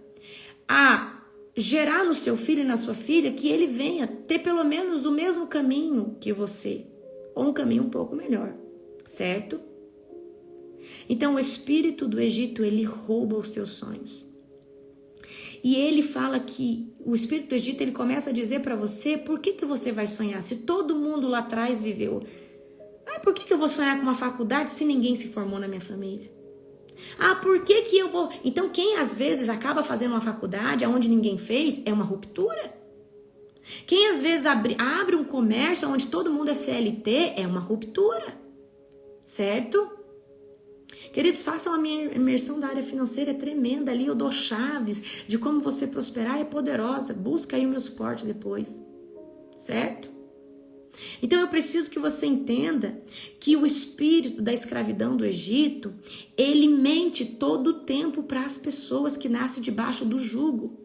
Speaker 1: a gerar no seu filho e na sua filha que ele venha ter pelo menos o mesmo caminho que você, ou um caminho um pouco melhor, certo? Então o espírito do Egito, ele rouba os teus sonhos. E ele fala que o espírito do Egito, ele começa a dizer para você por que você vai sonhar, se todo mundo lá atrás viveu. Por que eu vou sonhar com uma faculdade se ninguém se formou na minha família? Por que eu vou... Então, quem às vezes acaba fazendo uma faculdade onde ninguém fez, é uma ruptura. Quem às vezes abre um comércio onde todo mundo é CLT, é uma ruptura. Certo? Queridos, façam a minha imersão da área financeira, é tremenda ali, eu dou chaves de como você prosperar, é poderosa. Busca aí o meu suporte depois. Certo? Então eu preciso que você entenda que o espírito da escravidão do Egito, ele mente todo o tempo para as pessoas que nascem debaixo do jugo.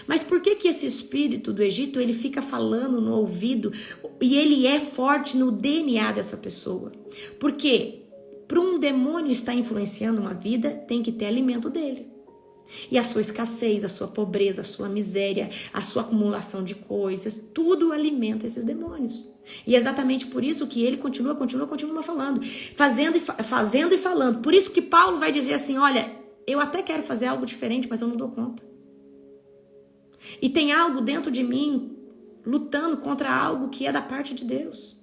Speaker 1: Mas por que esse espírito do Egito, ele fica falando no ouvido e ele é forte no DNA dessa pessoa? Porque para um demônio estar influenciando uma vida, tem que ter alimento dele. E a sua escassez, a sua pobreza, a sua miséria, a sua acumulação de coisas, tudo alimenta esses demônios. E é exatamente por isso que ele continua falando, fazendo e falando. Por isso que Paulo vai dizer assim, olha, eu até quero fazer algo diferente, mas eu não dou conta. E tem algo dentro de mim lutando contra algo que é da parte de Deus,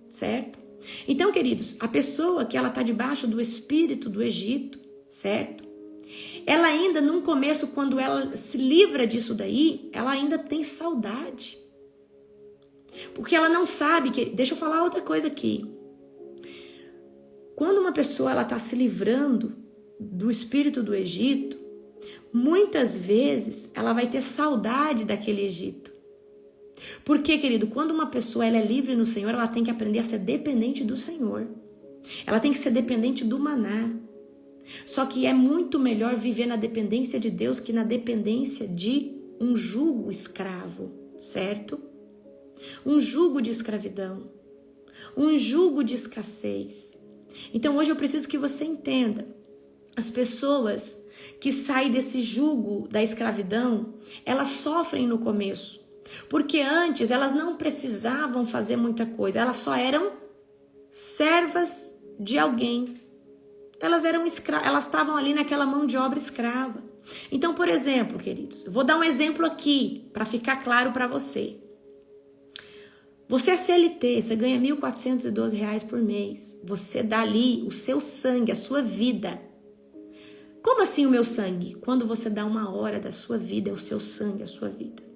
Speaker 1: certo? Então, queridos, a pessoa que ela está debaixo do espírito do Egito, certo? Ela ainda, num começo, quando ela se livra disso daí, ela ainda tem saudade. Porque ela não sabe que... Deixa eu falar outra coisa aqui. Quando uma pessoa ela está se livrando do espírito do Egito, muitas vezes ela vai ter saudade daquele Egito. Porque, querido, quando uma pessoa ela é livre no Senhor, ela tem que aprender a ser dependente do Senhor. Ela tem que ser dependente do maná. Só que é muito melhor viver na dependência de Deus que na dependência de um jugo escravo, certo? Um jugo de escravidão, um jugo de escassez. Então hoje eu preciso que você entenda, as pessoas que saem desse jugo da escravidão, elas sofrem no começo, porque antes elas não precisavam fazer muita coisa, elas só eram servas de alguém. Elas estavam ali naquela mão de obra escrava. Então, por exemplo, queridos, vou dar um exemplo aqui para ficar claro para você. Você é CLT, você ganha R$ 1.412 por mês. Você dá ali o seu sangue, a sua vida. Como assim o meu sangue? Quando você dá 1 hora da sua vida, é o seu sangue, a sua vida.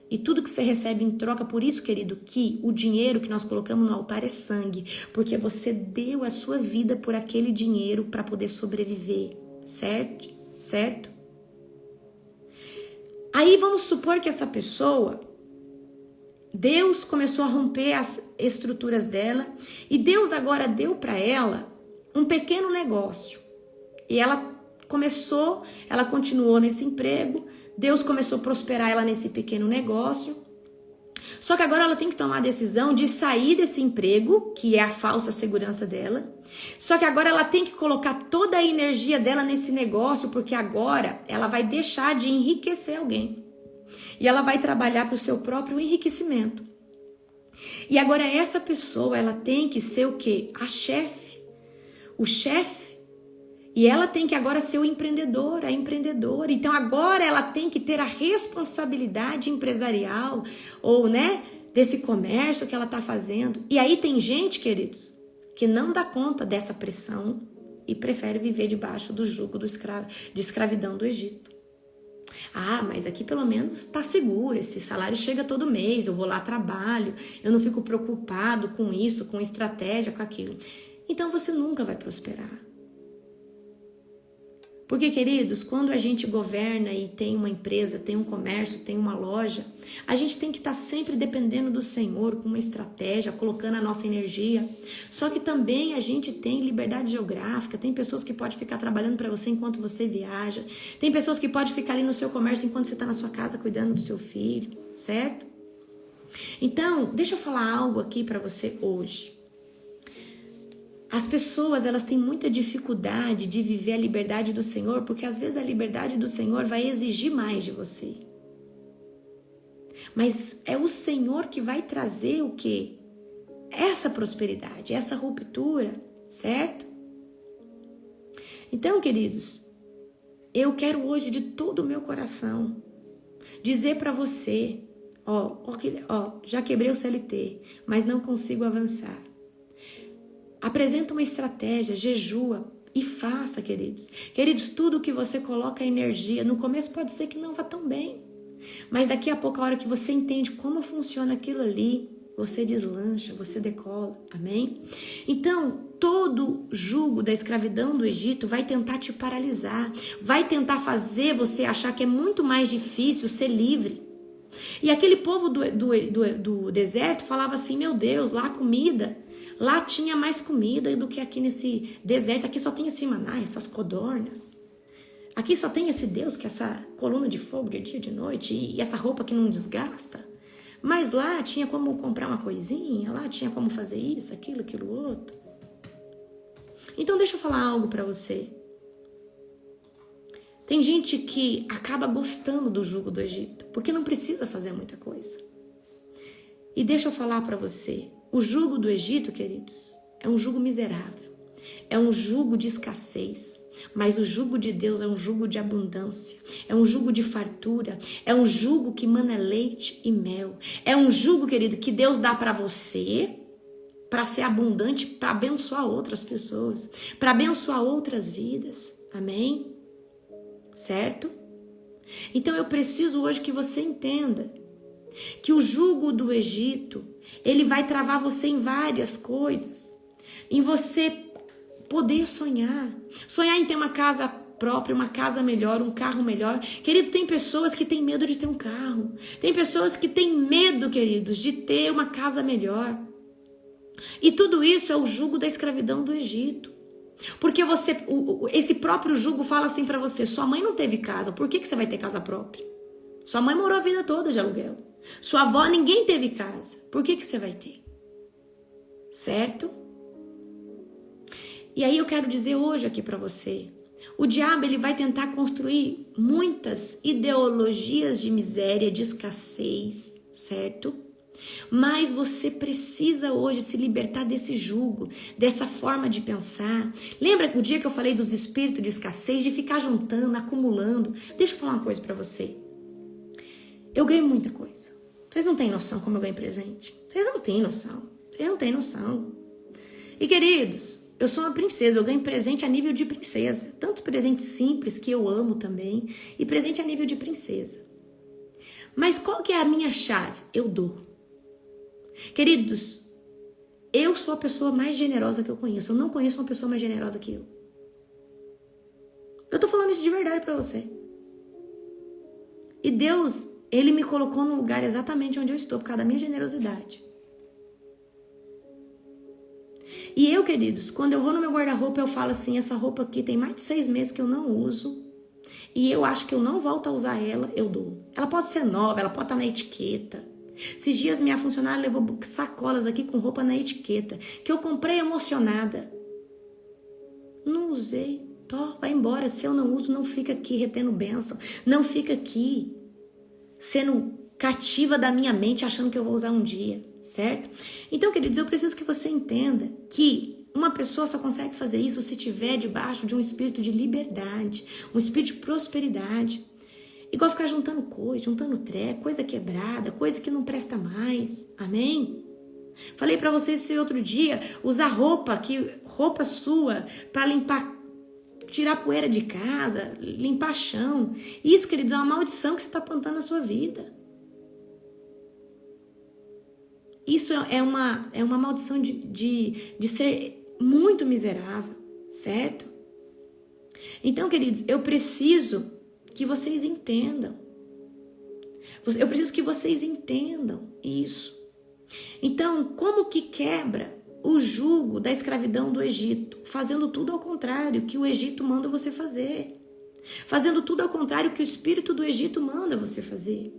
Speaker 1: E tudo que você recebe em troca, por isso, querido, que o dinheiro que nós colocamos no altar é sangue. Porque você deu a sua vida por aquele dinheiro para poder sobreviver, certo? Certo? Aí vamos supor que essa pessoa... Deus começou a romper as estruturas dela e Deus agora deu para ela um pequeno negócio. E ela continuou nesse emprego, Deus começou a prosperar ela nesse pequeno negócio. Só que agora ela tem que tomar a decisão de sair desse emprego, que é a falsa segurança dela. Só que agora ela tem que colocar toda a energia dela nesse negócio, porque agora ela vai deixar de enriquecer alguém. E ela vai trabalhar para o seu próprio enriquecimento. E agora essa pessoa, ela tem que ser o quê? A chefe. O chefe. E ela tem que agora ser o empreendedor, a empreendedora. Então agora ela tem que ter a responsabilidade empresarial, ou desse comércio que ela está fazendo. E aí tem gente, queridos, que não dá conta dessa pressão e prefere viver debaixo do jugo de escravidão do Egito. Ah, mas aqui pelo menos está seguro, esse salário chega todo mês, eu vou lá, trabalho, eu não fico preocupado com isso, com estratégia, com aquilo. Então você nunca vai prosperar. Porque, queridos, quando a gente governa e tem uma empresa, tem um comércio, tem uma loja, a gente tem que estar sempre dependendo do Senhor, com uma estratégia, colocando a nossa energia. Só que também a gente tem liberdade geográfica, tem pessoas que podem ficar trabalhando para você enquanto você viaja, tem pessoas que podem ficar ali no seu comércio enquanto você está na sua casa cuidando do seu filho, certo? Então, deixa eu falar algo aqui para você hoje. As pessoas, elas têm muita dificuldade de viver a liberdade do Senhor, porque às vezes a liberdade do Senhor vai exigir mais de você. Mas é o Senhor que vai trazer o quê? Essa prosperidade, essa ruptura, certo? Então, queridos, eu quero hoje de todo o meu coração dizer para você, já quebrei o CLT, mas não consigo avançar. Apresenta uma estratégia, jejua e faça, queridos. Queridos, tudo que você coloca energia, no começo pode ser que não vá tão bem. Mas daqui a pouco, a hora que você entende como funciona aquilo ali, você deslancha, você decola, amém? Então, todo jugo da escravidão do Egito vai tentar te paralisar, vai tentar fazer você achar que é muito mais difícil ser livre. E aquele povo do deserto falava assim, meu Deus, lá a comida... Lá tinha mais comida do que aqui nesse deserto. Aqui só tem esse maná, essas codornas. Aqui só tem esse Deus, que é essa coluna de fogo de dia e de noite. E essa roupa que não desgasta. Mas lá tinha como comprar uma coisinha. Lá tinha como fazer isso, aquilo outro. Então deixa eu falar algo para você. Tem gente que acaba gostando do jugo do Egito. Porque não precisa fazer muita coisa. E deixa eu falar para você. O jugo do Egito, queridos, é um jugo miserável. é um jugo de escassez. Mas o jugo de Deus é um jugo de abundância, é um jugo de fartura, é um jugo que mana leite e mel. É um jugo, querido, que Deus dá para você, para ser abundante, para abençoar outras pessoas, para abençoar outras vidas. Amém? Certo? Então eu preciso hoje que você entenda que o jugo do Egito, ele vai travar você em várias coisas, em você poder sonhar em ter uma casa própria, uma casa melhor, um carro melhor. Queridos, tem pessoas que têm medo de ter um carro. Tem pessoas que têm medo, queridos, de ter uma casa melhor. E tudo isso é o jugo da escravidão do Egito. Porque esse próprio jugo fala assim pra você: sua mãe não teve casa, por que você vai ter casa própria? Sua mãe morou a vida toda de aluguel. Sua avó, ninguém teve casa, por que você vai ter? Certo? E aí eu quero dizer hoje aqui pra você, o diabo ele vai tentar construir muitas ideologias de miséria, de escassez, certo? Mas você precisa hoje se libertar desse jugo, dessa forma de pensar. Lembra o dia que eu falei dos espíritos de escassez, de ficar juntando, acumulando? Deixa eu falar uma coisa pra você. Eu ganho muita coisa. Vocês não têm noção como eu ganho presente. Vocês não têm noção. Vocês não têm noção. E queridos, eu sou uma princesa, eu ganho presente a nível de princesa. Tanto presente simples, que eu amo também, e presente a nível de princesa. Mas qual que é a minha chave? Eu dou. Queridos, eu sou a pessoa mais generosa que eu conheço. Eu não conheço uma pessoa mais generosa que eu. Eu tô falando isso de verdade pra você. E Deus, Ele me colocou no lugar exatamente onde eu estou, por causa da minha generosidade. E eu, queridos, quando eu vou no meu guarda-roupa, eu falo assim: essa roupa aqui tem mais de 6 meses que eu não uso, e eu acho que eu não volto a usar ela, eu dou. Ela pode ser nova, ela pode estar na etiqueta. Esses dias minha funcionária levou sacolas aqui com roupa na etiqueta, que eu comprei emocionada. Não usei. Tó, vai embora. Se eu não uso, não fica aqui retendo bênção. Não fica aqui sendo cativa da minha mente, achando que eu vou usar um dia, certo? Então, queridos, eu preciso que você entenda que uma pessoa só consegue fazer isso se estiver debaixo de um espírito de liberdade, um espírito de prosperidade. Igual ficar juntando coisa, juntando treco, coisa quebrada, coisa que não presta mais. Amém? Falei pra vocês esse outro dia, usar roupa sua pra limpar, tirar poeira de casa, limpar chão. Isso, queridos, é uma maldição que você tá plantando na sua vida. Isso é uma maldição de ser muito miserável, certo? Então, queridos, eu preciso que vocês entendam. Eu preciso que vocês entendam isso. Então, como que quebra o jugo da escravidão do Egito? Fazendo tudo ao contrário que o Egito manda você fazer. Fazendo tudo ao contrário que o espírito do Egito manda você fazer.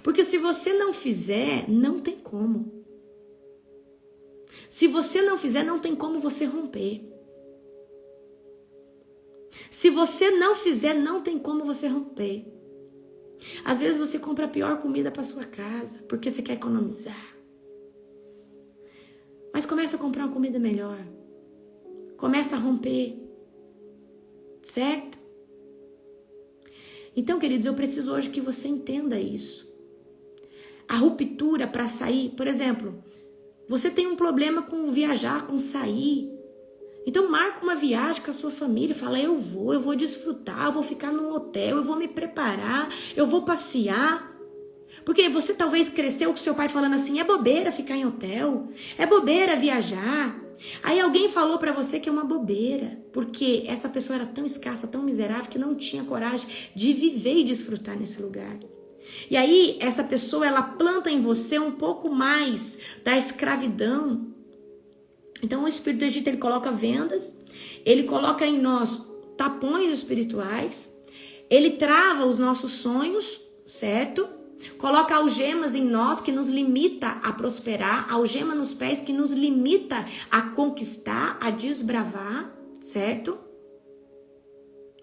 Speaker 1: Porque se você não fizer, não tem como. Se você não fizer, não tem como você romper. Se você não fizer, não tem como você romper. Às vezes você compra a pior comida para sua casa, porque você quer economizar. Mas começa a comprar uma comida melhor. Começa a romper. Certo? Então, queridos, eu preciso hoje que você entenda isso. A ruptura para sair, por exemplo, você tem um problema com viajar, com sair. Então marca uma viagem com a sua família, fala: eu vou desfrutar, eu vou ficar num hotel, eu vou me preparar, eu vou passear. Porque você talvez cresceu com seu pai falando assim: é bobeira ficar em hotel, é bobeira viajar. Aí alguém falou pra você que é uma bobeira, porque essa pessoa era tão escassa, tão miserável, que não tinha coragem de viver e desfrutar nesse lugar. E aí essa pessoa, ela planta em você um pouco mais da escravidão. Então o espírito do Egito, ele coloca vendas, ele coloca em nós tapões espirituais, ele trava os nossos sonhos, certo? Coloca algemas em nós que nos limita a prosperar, algema nos pés que nos limita a conquistar, a desbravar, certo?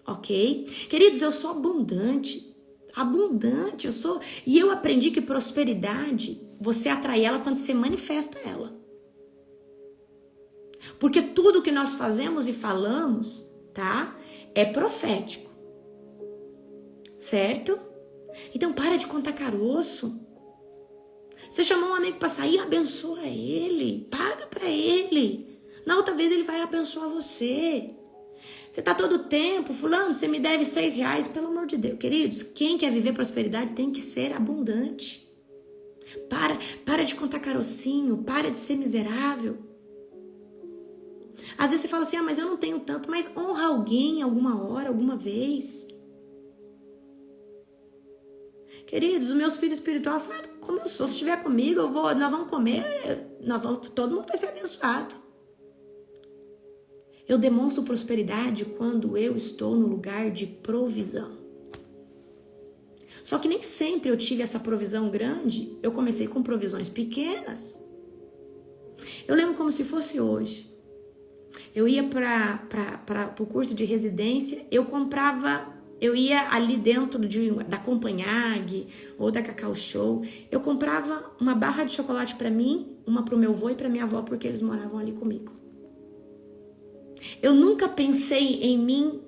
Speaker 1: Ok? Queridos, eu sou abundante, eu sou... E eu aprendi que prosperidade, você atrai ela quando você manifesta ela. Porque tudo que nós fazemos e falamos, tá? É profético. Certo? Então para de contar caroço. Você chamou um amigo para sair, abençoa ele. Paga para ele. Na outra vez ele vai abençoar você. Você tá todo tempo, fulano, você me deve R$6. Pelo amor de Deus. Queridos, quem quer viver prosperidade tem que ser abundante. Para de contar carocinho. Para de ser miserável. Às vezes você fala assim, mas eu não tenho tanto. Mas honra alguém alguma hora, alguma vez. Queridos, os meus filhos espirituais sabem como eu sou. Se estiver comigo, nós vamos comer, todo mundo vai ser abençoado. Eu demonstro prosperidade quando eu estou no lugar de provisão. Só que nem sempre eu tive essa provisão grande. Eu comecei com provisões pequenas. Eu lembro como se fosse hoje. Eu ia para o curso de residência, eu ia ali dentro da Companhag ou da Cacau Show, eu comprava uma barra de chocolate para mim, uma para o meu avô e para minha avó, porque eles moravam ali comigo. Eu nunca pensei em mim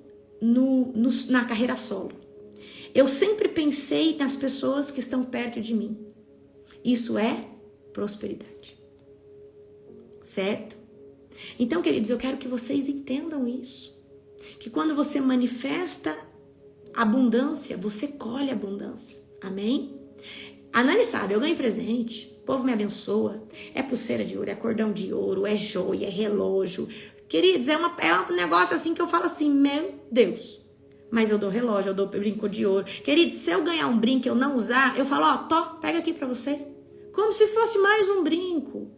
Speaker 1: na carreira solo. Eu sempre pensei nas pessoas que estão perto de mim. Isso é prosperidade. Certo? Então, queridos, eu quero que vocês entendam isso. Que quando você manifesta abundância, você colhe abundância. Amém? A Nani sabe, eu ganho presente, o povo me abençoa. É pulseira de ouro, é cordão de ouro, é joia, é relógio. Queridos, é um negócio assim que eu falo assim, meu Deus. Mas eu dou relógio, eu dou brinco de ouro. Queridos, se eu ganhar um brinco e eu não usar, eu falo, pega aqui pra você. Como se fosse mais um brinco.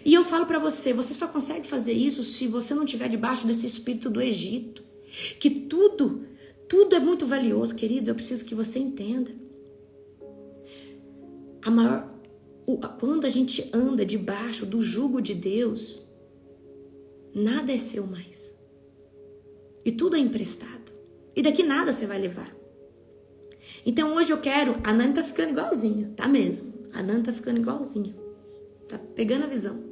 Speaker 1: E eu falo pra você, você só consegue fazer isso se você não estiver debaixo desse espírito do Egito. Que tudo é muito valioso, queridos. Eu preciso que você entenda. Quando a gente anda debaixo do jugo de Deus, nada é seu mais. E tudo é emprestado. E daqui nada você vai levar. Então hoje eu quero... A Nani tá ficando igualzinha, tá mesmo. A Nani tá ficando igualzinha. Tá pegando a visão.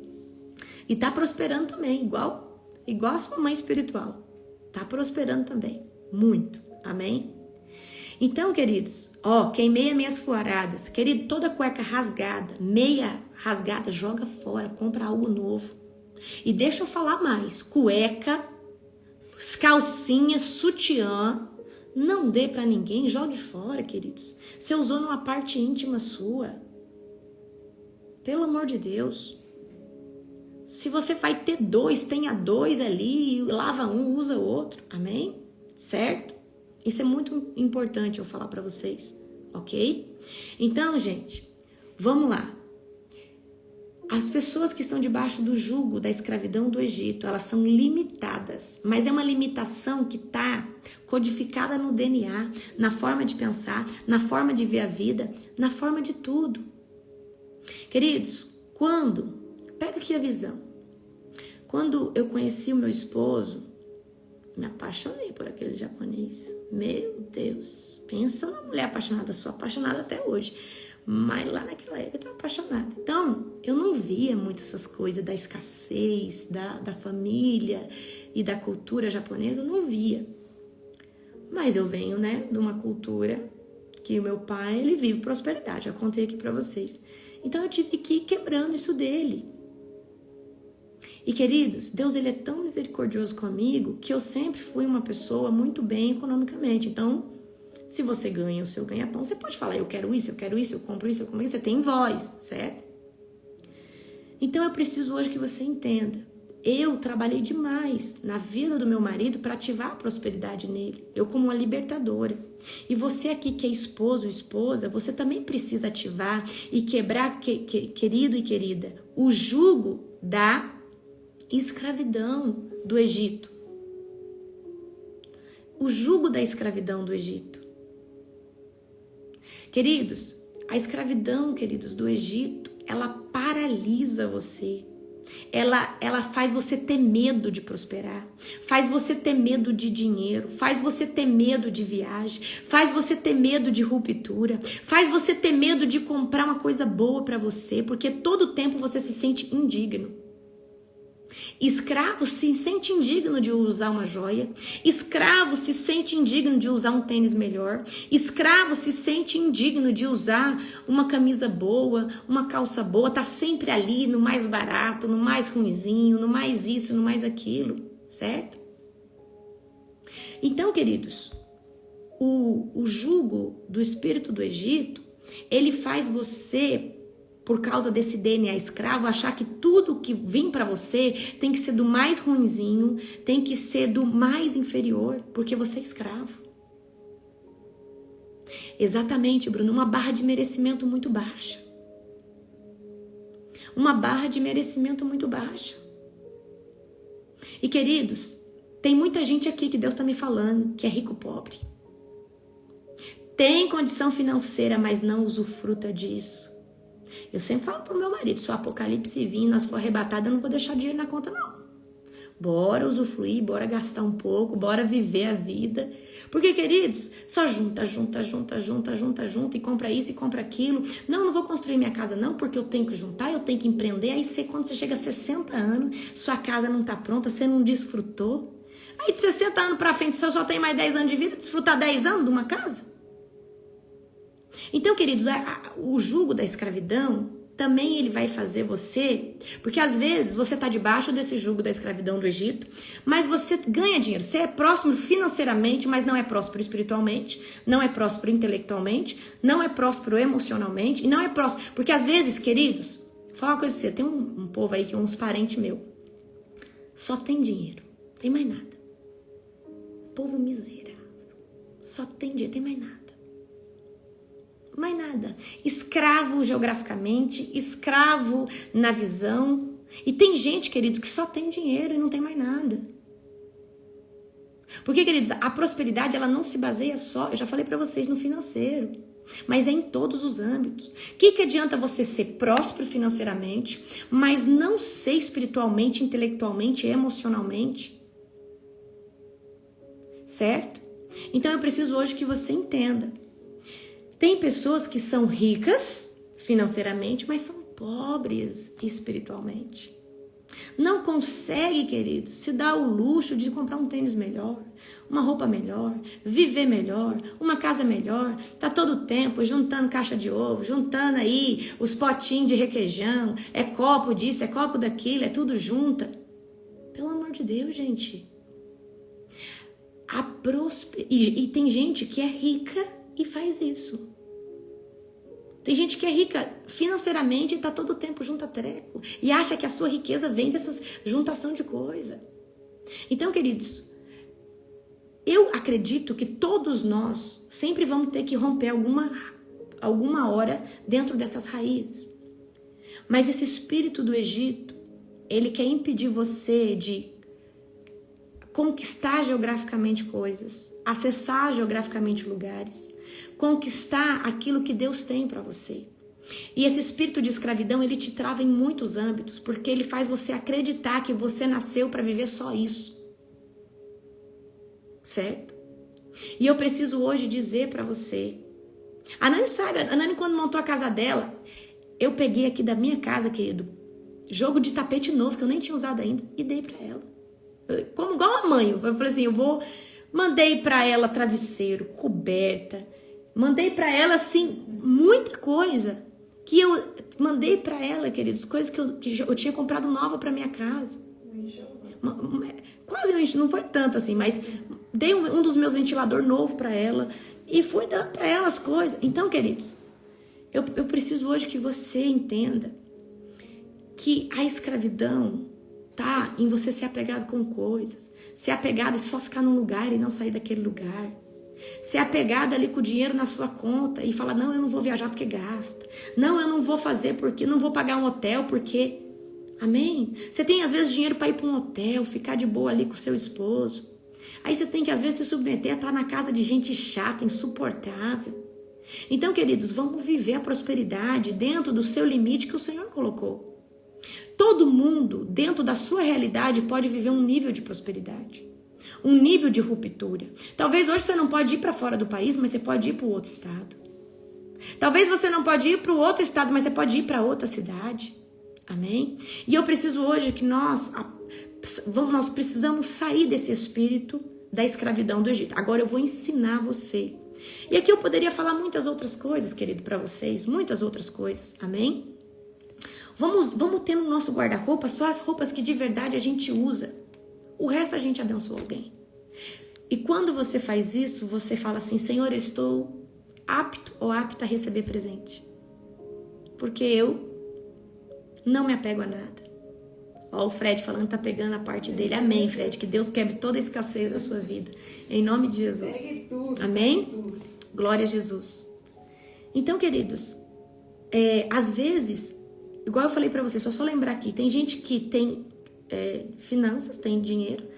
Speaker 1: E tá prosperando também, igual a sua mãe espiritual. Tá prosperando também. Muito. Amém? Então, queridos, queimei as minhas fuaradas. Querido, toda cueca rasgada, meia rasgada, joga fora, compra algo novo. E deixa eu falar mais. Cueca, calcinha, sutiã, não dê pra ninguém, jogue fora, queridos. Você usou numa parte íntima sua. Pelo amor de Deus. Se você vai ter dois, tenha dois ali, lava um, usa o outro. Amém? Certo? Isso é muito importante eu falar pra vocês, ok? Então, gente, vamos lá. As pessoas que estão debaixo do jugo da escravidão do Egito, elas são limitadas, mas é uma limitação que está codificada no DNA, na forma de pensar, na forma de ver a vida, na forma de tudo. Queridos, pega aqui a visão. Quando eu conheci o meu esposo, me apaixonei por aquele japonês. Meu Deus, pensa numa mulher apaixonada, sou apaixonada até hoje. Mas lá naquela época eu estava apaixonada. Então, eu não via muito essas coisas da escassez, da família e da cultura japonesa, eu não via. Mas eu venho, de uma cultura que o meu pai, ele vive prosperidade, já contei aqui para vocês. Então, eu tive que ir quebrando isso dele. E, queridos, Deus, ele é tão misericordioso comigo que eu sempre fui uma pessoa muito bem economicamente. Então, se você ganha o seu ganha-pão, você pode falar, eu quero isso, eu compro isso, você tem voz, certo? Então eu preciso hoje que você entenda. Eu trabalhei demais na vida do meu marido para ativar a prosperidade nele. Eu como uma libertadora. E você aqui que é esposo ou esposa, você também precisa ativar e quebrar, querido e querida, o jugo da escravidão do Egito. O jugo da escravidão do Egito. Queridos, a escravidão, queridos, do Egito, ela paralisa você. Ela faz você ter medo de prosperar, faz você ter medo de dinheiro, faz você ter medo de viagem, faz você ter medo de ruptura, faz você ter medo de comprar uma coisa boa para você, porque todo tempo você se sente indigno. Escravo se sente indigno de usar uma joia. Escravo se sente indigno de usar um tênis melhor. Escravo se sente indigno de usar uma camisa boa, uma calça boa. Tá sempre ali no mais barato, no mais ruinzinho, no mais isso, no mais aquilo, certo? Então, queridos, o jugo do espírito do Egito, ele faz você, por causa desse DNA escravo, achar que tudo que vem para você tem que ser do mais ruinzinho, tem que ser do mais inferior, porque você é escravo. Exatamente, Bruno, uma barra de merecimento muito baixa. Uma barra de merecimento muito baixa. E, queridos, tem muita gente aqui que Deus está me falando que é rico pobre. Tem condição financeira, mas não usufruta disso. Eu sempre falo pro meu marido, se o apocalipse vir e nós for arrebatado, eu não vou deixar dinheiro na conta, não. Bora usufruir, bora gastar um pouco, bora viver a vida. Porque, queridos, só junta e compra isso e compra aquilo. Não vou construir minha casa não, porque eu tenho que juntar, eu tenho que empreender. Aí quando você chega a 60 anos, sua casa não tá pronta, você não desfrutou. Aí de 60 anos pra frente, você só tem mais 10 anos de vida, desfrutar 10 anos de uma casa? Então, queridos, o jugo da escravidão também ele vai fazer você, porque às vezes você está debaixo desse jugo da escravidão do Egito, mas você ganha dinheiro, você é próspero financeiramente, mas não é próspero espiritualmente, não é próspero intelectualmente, não é próspero emocionalmente, e não é próspero, porque às vezes, queridos, vou falar uma coisa pra você, tem um povo aí que é uns parentes meus, só tem dinheiro, tem mais nada, povo miserável, só tem dinheiro, tem mais nada. Mais nada. Escravo geograficamente, escravo na visão. E tem gente, querido, que só tem dinheiro e não tem mais nada. Porque, queridos, a prosperidade ela não se baseia só, eu já falei pra vocês, no financeiro, mas é em todos os âmbitos. O que adianta você ser próspero financeiramente, mas não ser espiritualmente, intelectualmente, emocionalmente? Certo? Então eu preciso hoje que você entenda. Tem pessoas que são ricas financeiramente, mas são pobres espiritualmente. Não consegue, querido, se dar o luxo de comprar um tênis melhor, uma roupa melhor, viver melhor, uma casa melhor. Tá todo o tempo juntando caixa de ovo, juntando aí os potinhos de requeijão, é copo disso, é copo daquilo, é tudo junta. Pelo amor de Deus, gente. E tem gente que é rica e faz isso. Tem gente que é rica financeiramente e tá todo o tempo junto a treco. E acha que a sua riqueza vem dessa juntação de coisa. Então, queridos, eu acredito que todos nós sempre vamos ter que romper alguma hora dentro dessas raízes. Mas esse espírito do Egito, ele quer impedir você de conquistar geograficamente coisas, acessar geograficamente lugares, conquistar aquilo que Deus tem para você. E esse espírito de escravidão, ele te trava em muitos âmbitos, porque ele faz você acreditar que você nasceu para viver só isso. Certo? E eu preciso hoje dizer para você, a Nani sabe, a Nani quando montou a casa dela, eu peguei aqui da minha casa, querido, jogo de tapete novo, que eu nem tinha usado ainda, e dei para ela. Como igual a mãe, eu falei assim, mandei para ela travesseiro, coberta, mandei para ela assim, muita coisa, que eu mandei para ela, queridos, coisas que eu tinha comprado nova para minha casa. Quase não foi tanto assim, mas dei um dos meus ventiladores novo para ela e fui dando para ela as coisas. Então, queridos, eu preciso hoje que você entenda que a escravidão tá em você ser apegado com coisas, ser apegado e só ficar num lugar e não sair daquele lugar, ser apegado ali com o dinheiro na sua conta e falar, não, eu não vou viajar porque gasta, não, eu não vou fazer porque, não vou pagar um hotel porque, amém? Você tem às vezes dinheiro para ir para um hotel, ficar de boa ali com o seu esposo, aí você tem que às vezes se submeter a estar na casa de gente chata, insuportável. Então, queridos, vamos viver a prosperidade dentro do seu limite que o Senhor colocou. Todo mundo, dentro da sua realidade, pode viver um nível de prosperidade, um nível de ruptura. Talvez hoje você não pode ir para fora do país, mas você pode ir para o outro estado. Talvez você não pode ir para o outro estado, mas você pode ir para outra cidade. Amém? E eu preciso hoje que nós precisamos sair desse espírito da escravidão do Egito. Agora eu vou ensinar você. E aqui eu poderia falar muitas outras coisas, querido, para vocês. Muitas outras coisas. Amém? Vamos ter no nosso guarda-roupa só as roupas que de verdade a gente usa. O resto a gente abençoa alguém. E quando você faz isso, você fala assim: Senhor, eu estou apto ou apta a receber presente. Porque eu não me apego a nada. Ó, o Fred falando, tá pegando a parte dele. Amém, Fred. Que Deus quebre toda a escassez da sua vida. Em nome de Jesus. Amém? Glória a Jesus. Então, queridos, às vezes, igual eu falei pra vocês, só lembrar aqui, tem gente que tem finanças, tem dinheiro,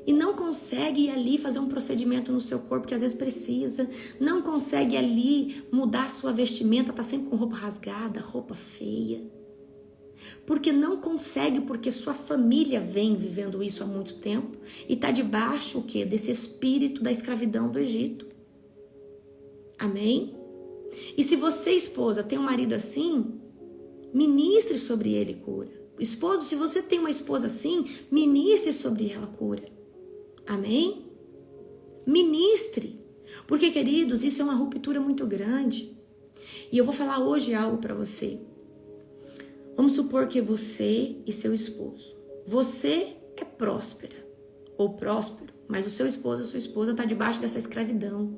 Speaker 1: e não consegue ir ali fazer um procedimento no seu corpo que às vezes precisa, não consegue ali mudar a sua vestimenta, tá sempre com roupa rasgada, roupa feia. Porque não consegue, porque sua família vem vivendo isso há muito tempo e tá debaixo o quê? Desse espírito da escravidão do Egito. Amém? E se você, esposa, tem um marido assim, ministre sobre ele cura. Esposo, se você tem uma esposa assim, ministre sobre ela cura. Amém? Ministre. Porque, queridos, isso é uma ruptura muito grande. E eu vou falar hoje algo para você. Vamos supor que você e seu esposo, você é próspera ou próspero, mas o seu esposo, a sua esposa está debaixo dessa escravidão.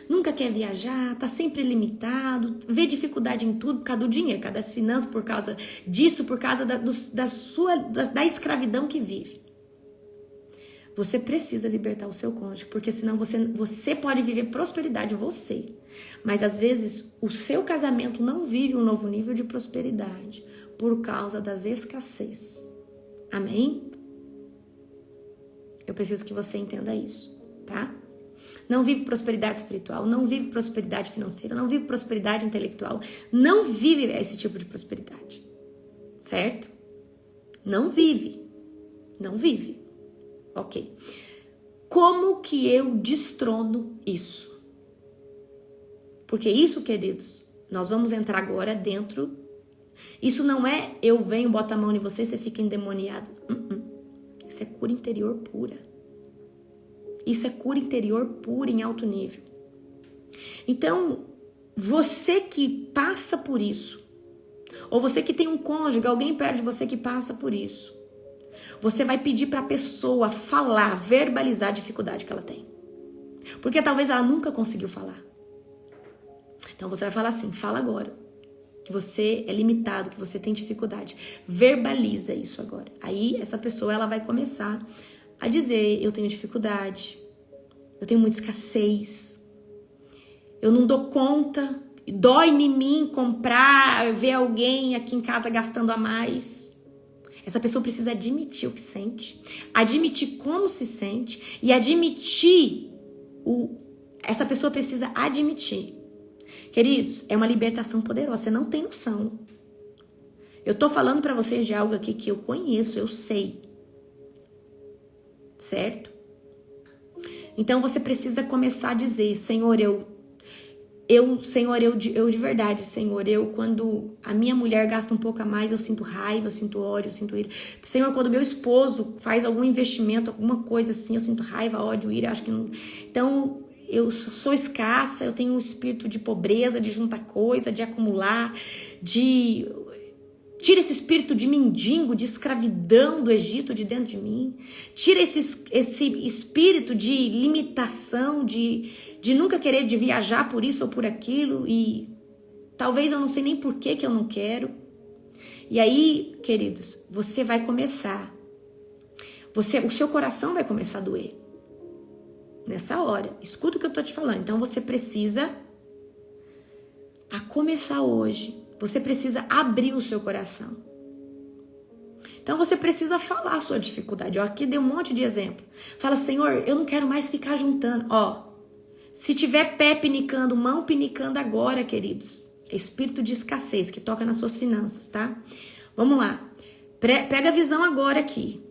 Speaker 1: Nunca quer viajar, está sempre limitado, vê dificuldade em tudo por causa do dinheiro, por causa das finanças, por causa disso, por causa da escravidão que vive. Você precisa libertar o seu cônjuge, porque senão você pode viver prosperidade, você. Mas às vezes o seu casamento não vive um novo nível de prosperidade por causa das escassez. Amém? Eu preciso que você entenda isso, tá? Não vive prosperidade espiritual, não vive prosperidade financeira, não vive prosperidade intelectual, não vive esse tipo de prosperidade. Certo? Não vive. Não vive. Ok. Como que eu destrono isso? Porque isso, queridos, nós vamos entrar agora dentro. Isso não é eu venho, boto a mão em você, você fica endemoniado. Isso é cura interior pura. Isso é cura interior pura em alto nível. Então, você que passa por isso, ou você que tem um cônjuge, alguém perto de você que passa por isso, você vai pedir para a pessoa falar, verbalizar a dificuldade que ela tem. Porque talvez ela nunca conseguiu falar. Então você vai falar assim, fala agora. Que você é limitado, que você tem dificuldade. Verbaliza isso agora. Aí essa pessoa ela vai começar a dizer, eu tenho dificuldade, eu tenho muita escassez, eu não dou conta, dói em mim comprar, ver alguém aqui em casa gastando a mais. Essa pessoa precisa admitir o que sente, admitir como se sente e admitir essa pessoa precisa admitir. Queridos, é uma libertação poderosa, você não tem noção. Eu tô falando pra vocês de algo aqui que eu conheço, eu sei. Certo? Então você precisa começar a dizer, Senhor, eu de verdade, Senhor, quando a minha mulher gasta um pouco a mais, eu sinto raiva, eu sinto ódio, eu sinto ira. Senhor, quando meu esposo faz algum investimento, alguma coisa assim, eu sinto raiva, ódio, ira, acho que não. Então, eu sou escassa, eu tenho um espírito de pobreza, de juntar coisa, de acumular, Tira esse espírito de mendigo, de escravidão do Egito de dentro de mim. Tira esse espírito de limitação, de nunca querer de viajar por isso ou por aquilo. E talvez eu não sei nem por que eu não quero. E aí, queridos, você vai começar. O seu coração vai começar a doer. Nessa hora. Escuta o que eu tô te falando. Então você precisa, a começar hoje, você precisa abrir o seu coração. Então você precisa falar a sua dificuldade. Ó, aqui dei um monte de exemplo. Fala, Senhor, eu não quero mais ficar juntando. Ó, se tiver pé pinicando, mão pinicando agora, queridos. É espírito de escassez que toca nas suas finanças, tá? Vamos lá. Pega a visão agora aqui.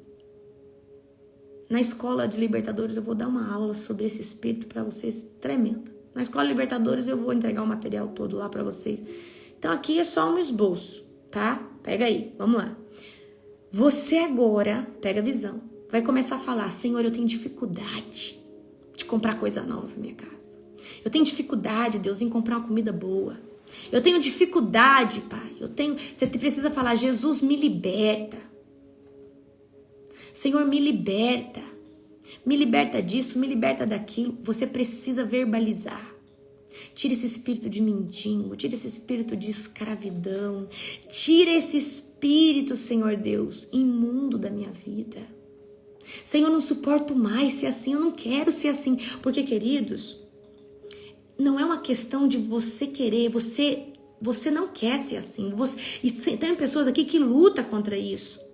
Speaker 1: Na escola de Libertadores eu vou dar uma aula sobre esse espírito para vocês, tremenda. Na escola de Libertadores eu vou entregar o material todo lá para vocês. Então aqui é só um esboço. tá? Pega aí, vamos lá. Você agora, pega a visão, vai começar a falar: Senhor, eu tenho dificuldade de comprar coisa nova pra minha casa. Eu tenho dificuldade, Deus, em comprar uma comida boa. Eu tenho dificuldade, Pai. Você precisa falar: Jesus, me liberta. Senhor, me liberta. Me liberta disso, me liberta daquilo. Você precisa verbalizar. Tira esse espírito de mendigo, tira esse espírito de escravidão. Tira esse espírito, Senhor Deus, imundo da minha vida. Senhor, eu não suporto mais ser assim, eu não quero ser assim. Porque, queridos, não é uma questão de você querer, você não quer ser assim. E tem pessoas aqui que lutam contra isso.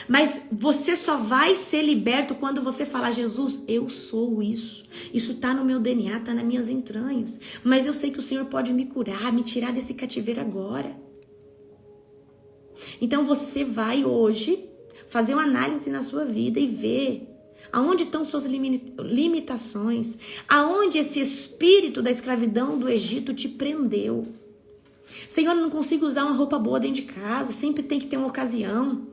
Speaker 1: Mas você só vai ser liberto quando você falar: Jesus, eu sou isso. Isso tá no meu DNA, tá nas minhas entranhas. Mas eu sei que o Senhor pode me curar, me tirar desse cativeiro agora. Então você vai hoje fazer uma análise na sua vida e ver aonde estão suas limitações, aonde esse espírito da escravidão do Egito te prendeu. Senhor, eu não consigo usar uma roupa boa dentro de casa, sempre tem que ter uma ocasião.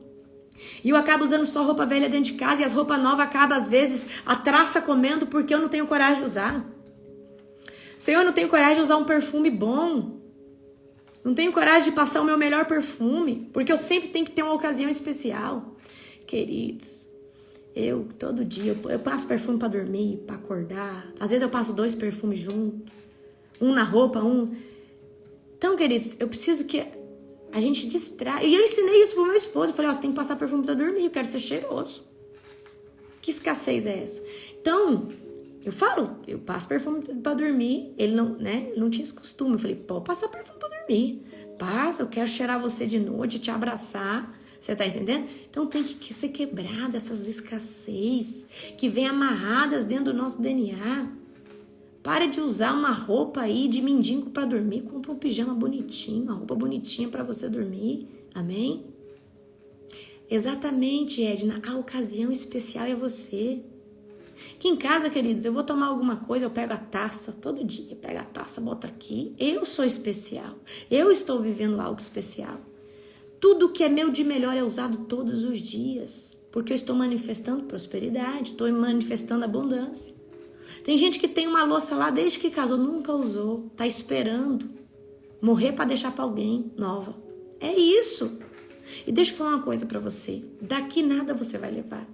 Speaker 1: E eu acabo usando só roupa velha dentro de casa e as roupas novas acabam, às vezes, a traça comendo porque eu não tenho coragem de usar. Senhor, eu não tenho coragem de usar um perfume bom. Não tenho coragem de passar o meu melhor perfume, porque eu sempre tenho que ter uma ocasião especial. Queridos, eu todo dia, eu passo perfume para dormir, para acordar. Às vezes eu passo 2 perfumes juntos. Um na roupa, um... Então, queridos, eu preciso que a gente distrai. E eu ensinei isso pro meu esposo. Eu falei: você tem que passar perfume pra dormir. Eu quero ser cheiroso. Que escassez é essa? Então, eu passo perfume pra dormir. Ele não tinha esse costume. Eu falei: pode passar perfume pra dormir. Passa, eu quero cheirar você de noite, te abraçar. Você tá entendendo? Então tem que ser quebrada essas escassez que vem amarradas dentro do nosso DNA. Pare de usar uma roupa aí de mendigo para dormir. Compra um pijama bonitinho, uma roupa bonitinha para você dormir. Amém? Exatamente, Edna. A ocasião especial é você. Aqui em casa, queridos, eu vou tomar alguma coisa, eu pego a taça todo dia. Pego a taça, boto aqui. Eu sou especial. Eu estou vivendo algo especial. Tudo que é meu de melhor é usado todos os dias. Porque eu estou manifestando prosperidade, estou manifestando abundância. Tem gente que tem uma louça lá desde que casou, nunca usou, tá esperando morrer para deixar para alguém nova. É isso. E deixa eu falar uma coisa para você. Daqui nada você vai levar.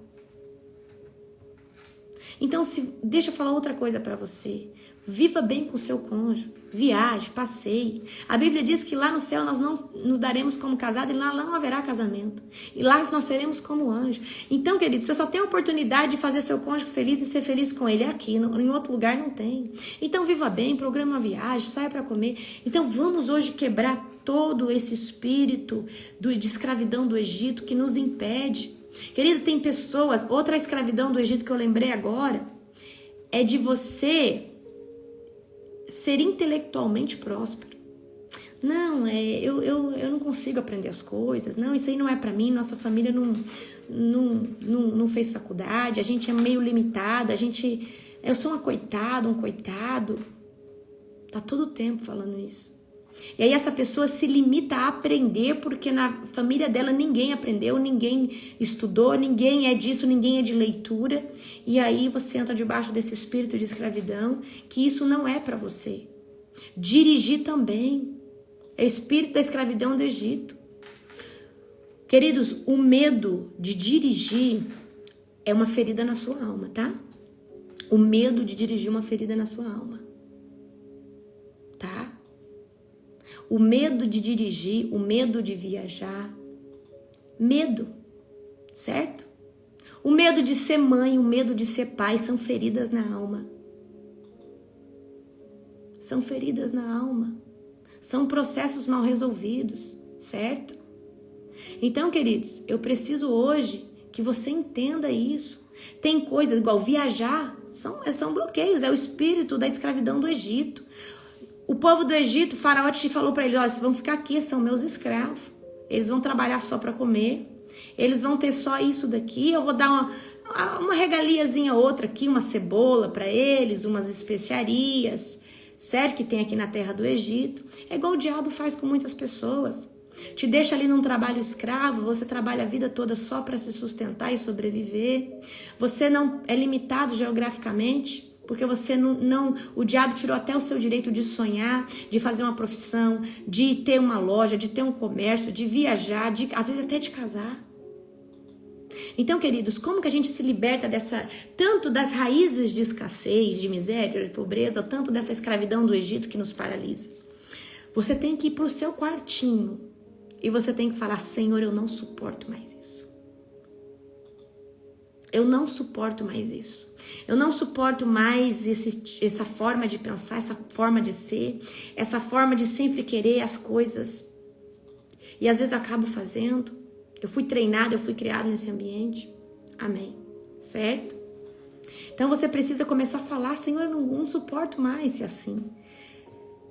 Speaker 1: Então, deixa eu falar outra coisa para você. Viva bem com o seu cônjuge. Viaje, passeie. A Bíblia diz que lá no céu nós não nos daremos como casados e lá não haverá casamento. E lá nós seremos como anjos. Então, querido, você só tem a oportunidade de fazer seu cônjuge feliz e ser feliz com ele aqui. Em outro lugar não tem. Então, viva bem, programa uma viagem, saia para comer. Então, vamos hoje quebrar todo esse espírito de escravidão do Egito que nos impede. Querido, tem pessoas... Outra escravidão do Egito que eu lembrei agora é de você ser intelectualmente próspero. Não, eu não consigo aprender as coisas. Não, isso aí não é pra mim. Nossa família não fez faculdade. A gente é meio limitado. Eu sou uma coitada, um coitado. Tá todo o tempo falando isso. E aí essa pessoa se limita a aprender porque na família dela ninguém aprendeu, ninguém estudou, ninguém é disso, ninguém é de leitura. E aí você entra debaixo desse espírito de escravidão, que isso não é para você. Dirigir também é espírito da escravidão do Egito. Queridos, o medo de dirigir é uma ferida na sua alma, tá? O medo de dirigir é uma ferida na sua alma. Tá? O medo de dirigir, o medo de viajar, medo, certo? O medo de ser mãe, o medo de ser pai são feridas na alma. São feridas na alma. São processos mal resolvidos, certo? Então, queridos, eu preciso hoje que você entenda isso. Tem coisas igual viajar, são bloqueios, é o espírito da escravidão do Egito. O povo do Egito, o faraó te falou para ele: ó, vocês vão ficar aqui, são meus escravos. Eles vão trabalhar só para comer. Eles vão ter só isso daqui. Eu vou dar uma regaliazinha outra aqui, uma cebola para eles, umas especiarias, certo? Que tem aqui na terra do Egito. É igual o diabo faz com muitas pessoas. te deixa ali num trabalho escravo, você trabalha a vida toda só para se sustentar e sobreviver. Você não é limitado geograficamente, porque você o diabo tirou até o seu direito de sonhar, de fazer uma profissão, de ter uma loja, de ter um comércio, de viajar, às vezes até de casar. Então, queridos, como que a gente se liberta tanto das raízes de escassez, de miséria, de pobreza, tanto dessa escravidão do Egito que nos paralisa? Você tem que ir para o seu quartinho e você tem que falar: Senhor, eu não suporto mais isso. Eu não suporto mais isso. Eu não suporto mais essa forma de pensar, essa forma de ser, essa forma de sempre querer as coisas. E às vezes eu acabo fazendo. Eu fui treinado, eu fui criado nesse ambiente. Amém. Certo? Então você precisa começar a falar: Senhor, eu não suporto mais ser assim.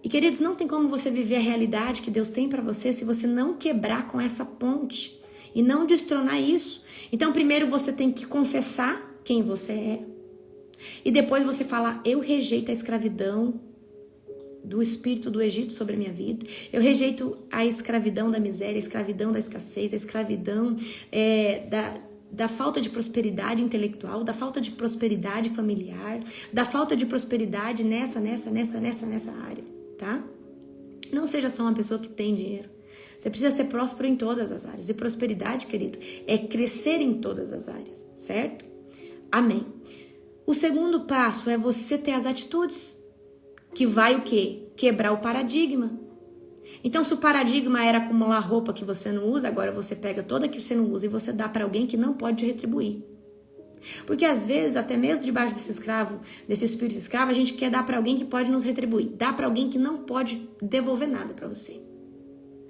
Speaker 1: E queridos, não tem como você viver a realidade que Deus tem para você se você não quebrar com essa ponte e não destronar isso. Então primeiro você tem que confessar quem você é. E depois você falar: eu rejeito a escravidão do espírito do Egito sobre a minha vida. Eu rejeito a escravidão da miséria, a escravidão da escassez, a escravidão da falta de prosperidade intelectual, da falta de prosperidade familiar, da falta de prosperidade nessa área, tá? Não seja só uma pessoa que tem dinheiro. Você precisa ser próspero em todas as áreas. E prosperidade, querido, é crescer em todas as áreas, certo? Amém. O segundo passo é você ter as atitudes que vai o quê? Quebrar o paradigma. Então, se o paradigma era acumular roupa que você não usa, agora você pega toda que você não usa e você dá para alguém que não pode te retribuir. Porque às vezes, até mesmo debaixo desse espírito escravo, a gente quer dar para alguém que pode nos retribuir. Dá para alguém que não pode devolver nada para você.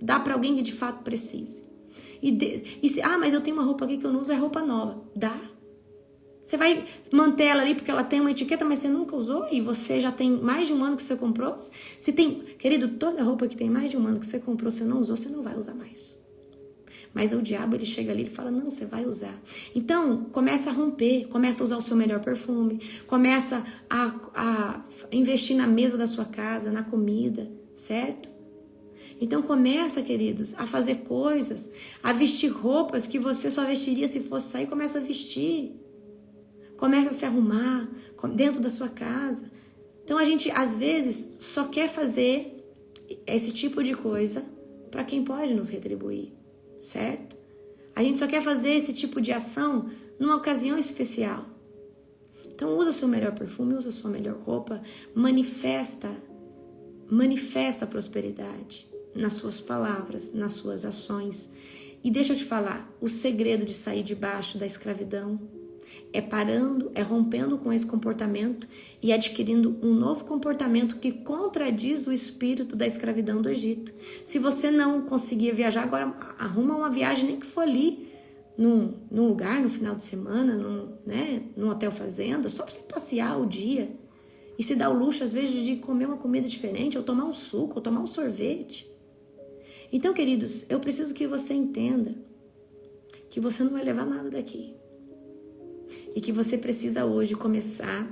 Speaker 1: Dá para alguém que de fato precise. Mas eu tenho uma roupa aqui que eu não uso, é roupa nova. Dá. Você vai manter ela ali porque ela tem uma etiqueta, mas você nunca usou e você já tem mais de um ano que você comprou. Querido, toda roupa que tem mais de um ano que você comprou, você não usou, você não vai usar mais. Mas o diabo, ele chega ali e fala: não, você vai usar. Então, começa a romper, começa a usar o seu melhor perfume, começa a investir na mesa da sua casa, na comida, certo? Então começa, queridos, a fazer coisas, a vestir roupas que você só vestiria se fosse sair, começa a vestir. Começa a se arrumar dentro da sua casa. Então a gente, às vezes, só quer fazer esse tipo de coisa para quem pode nos retribuir, certo? A gente só quer fazer esse tipo de ação numa ocasião especial. Então usa seu melhor perfume, usa sua melhor roupa, manifesta a prosperidade nas suas palavras, nas suas ações. E deixa eu te falar, o segredo de sair debaixo da escravidão é rompendo com esse comportamento e adquirindo um novo comportamento que contradiz o espírito da escravidão do Egito. Se você não conseguir viajar, agora arruma uma viagem, nem que for ali, num lugar, no final de semana, num hotel fazenda, só para você passear o dia e se dar o luxo, às vezes, de comer uma comida diferente, ou tomar um suco, ou tomar um sorvete. Então, queridos, eu preciso que você entenda que você não vai levar nada daqui. E que você precisa hoje começar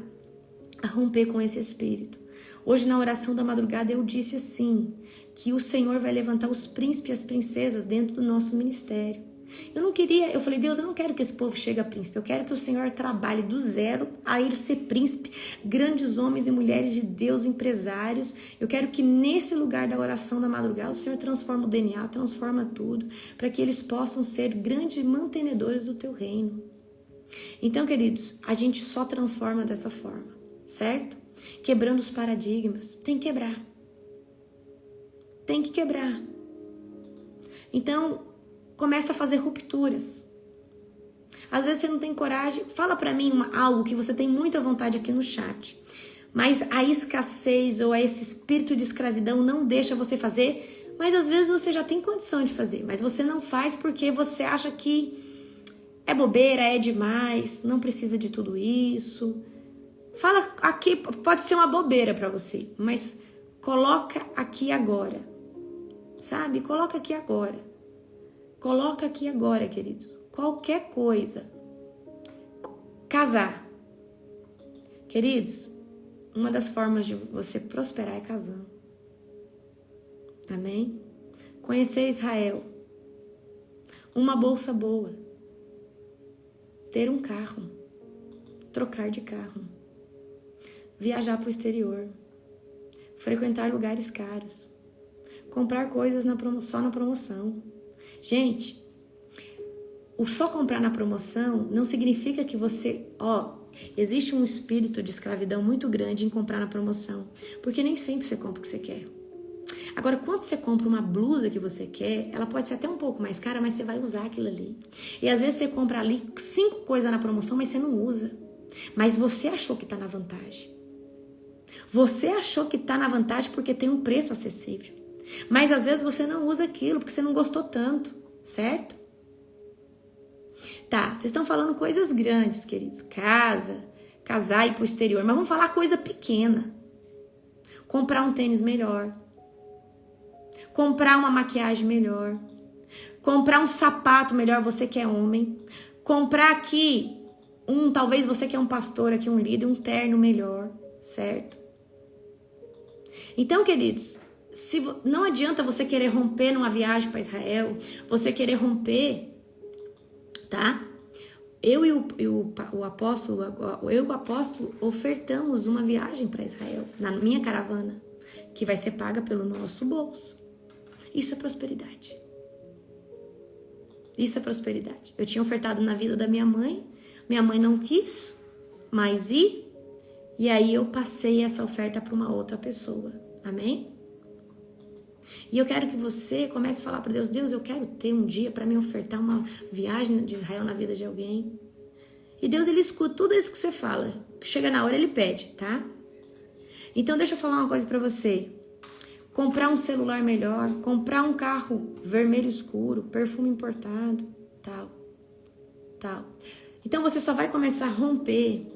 Speaker 1: a romper com esse espírito. Hoje, na oração da madrugada, eu disse assim, que o Senhor vai levantar os príncipes e as princesas dentro do nosso ministério. Eu falei: Deus, eu não quero que esse povo chegue a príncipe, eu quero que o Senhor trabalhe do zero a ele ser príncipe, grandes homens e mulheres de Deus, empresários. Eu quero que nesse lugar da oração da madrugada, o Senhor transforma o DNA, transforma tudo, para que eles possam ser grandes mantenedores do teu reino. Então, queridos, a gente só transforma dessa forma, certo? Quebrando os paradigmas. Tem que quebrar. Tem que quebrar. Então, começa a fazer rupturas. Às vezes você não tem coragem. Fala pra mim algo que você tem muita vontade aqui no chat. Mas a escassez ou esse espírito de escravidão não deixa você fazer. Mas às vezes você já tem condição de fazer. Mas você não faz porque você acha que é bobeira, é demais, não precisa de tudo isso. Fala aqui, pode ser uma bobeira pra você, mas coloca aqui agora. Sabe? Coloca aqui agora. Coloca aqui agora, queridos. Qualquer coisa. Casar. Queridos, uma das formas de você prosperar é casando. Amém? conhecer Israel, uma bolsa boa, ter um carro, trocar de carro, viajar para o exterior, frequentar lugares caros, comprar coisas só na promoção. Gente, o só comprar na promoção não significa que você... existe um espírito de escravidão muito grande em comprar na promoção, porque nem sempre você compra o que você quer. Agora, quando você compra uma blusa que você quer, ela pode ser até um pouco mais cara, mas você vai usar aquilo ali. E às vezes você compra ali 5 coisas na promoção, mas você não usa. Mas você achou que está na vantagem. Você achou que está na vantagem porque tem um preço acessível. Mas às vezes você não usa aquilo porque você não gostou tanto, certo? Tá, vocês estão falando coisas grandes, queridos. Casar e ir pro exterior. Mas vamos falar coisa pequena. Comprar um tênis melhor. Comprar uma maquiagem melhor. Comprar um sapato melhor, você que é homem. Comprar aqui, talvez você que é um pastor aqui, um líder, um terno melhor, certo? Então, queridos, não adianta você querer romper numa viagem para Israel, você querer romper, tá? Eu e o apóstolo ofertamos uma viagem para Israel, na minha caravana, que vai ser paga pelo nosso bolso. Isso é prosperidade. Isso é prosperidade. Eu tinha ofertado na vida da minha mãe não quis, mas e aí eu passei essa oferta para uma outra pessoa. Amém? E eu quero que você comece a falar para Deus: Deus, eu quero ter um dia para me ofertar uma viagem de Israel na vida de alguém. E Deus, ele escuta tudo isso que você fala. Chega na hora, ele pede, tá? Então deixa eu falar uma coisa para você. Comprar um celular melhor, comprar um carro vermelho escuro, perfume importado, tal. Então você só vai começar a romper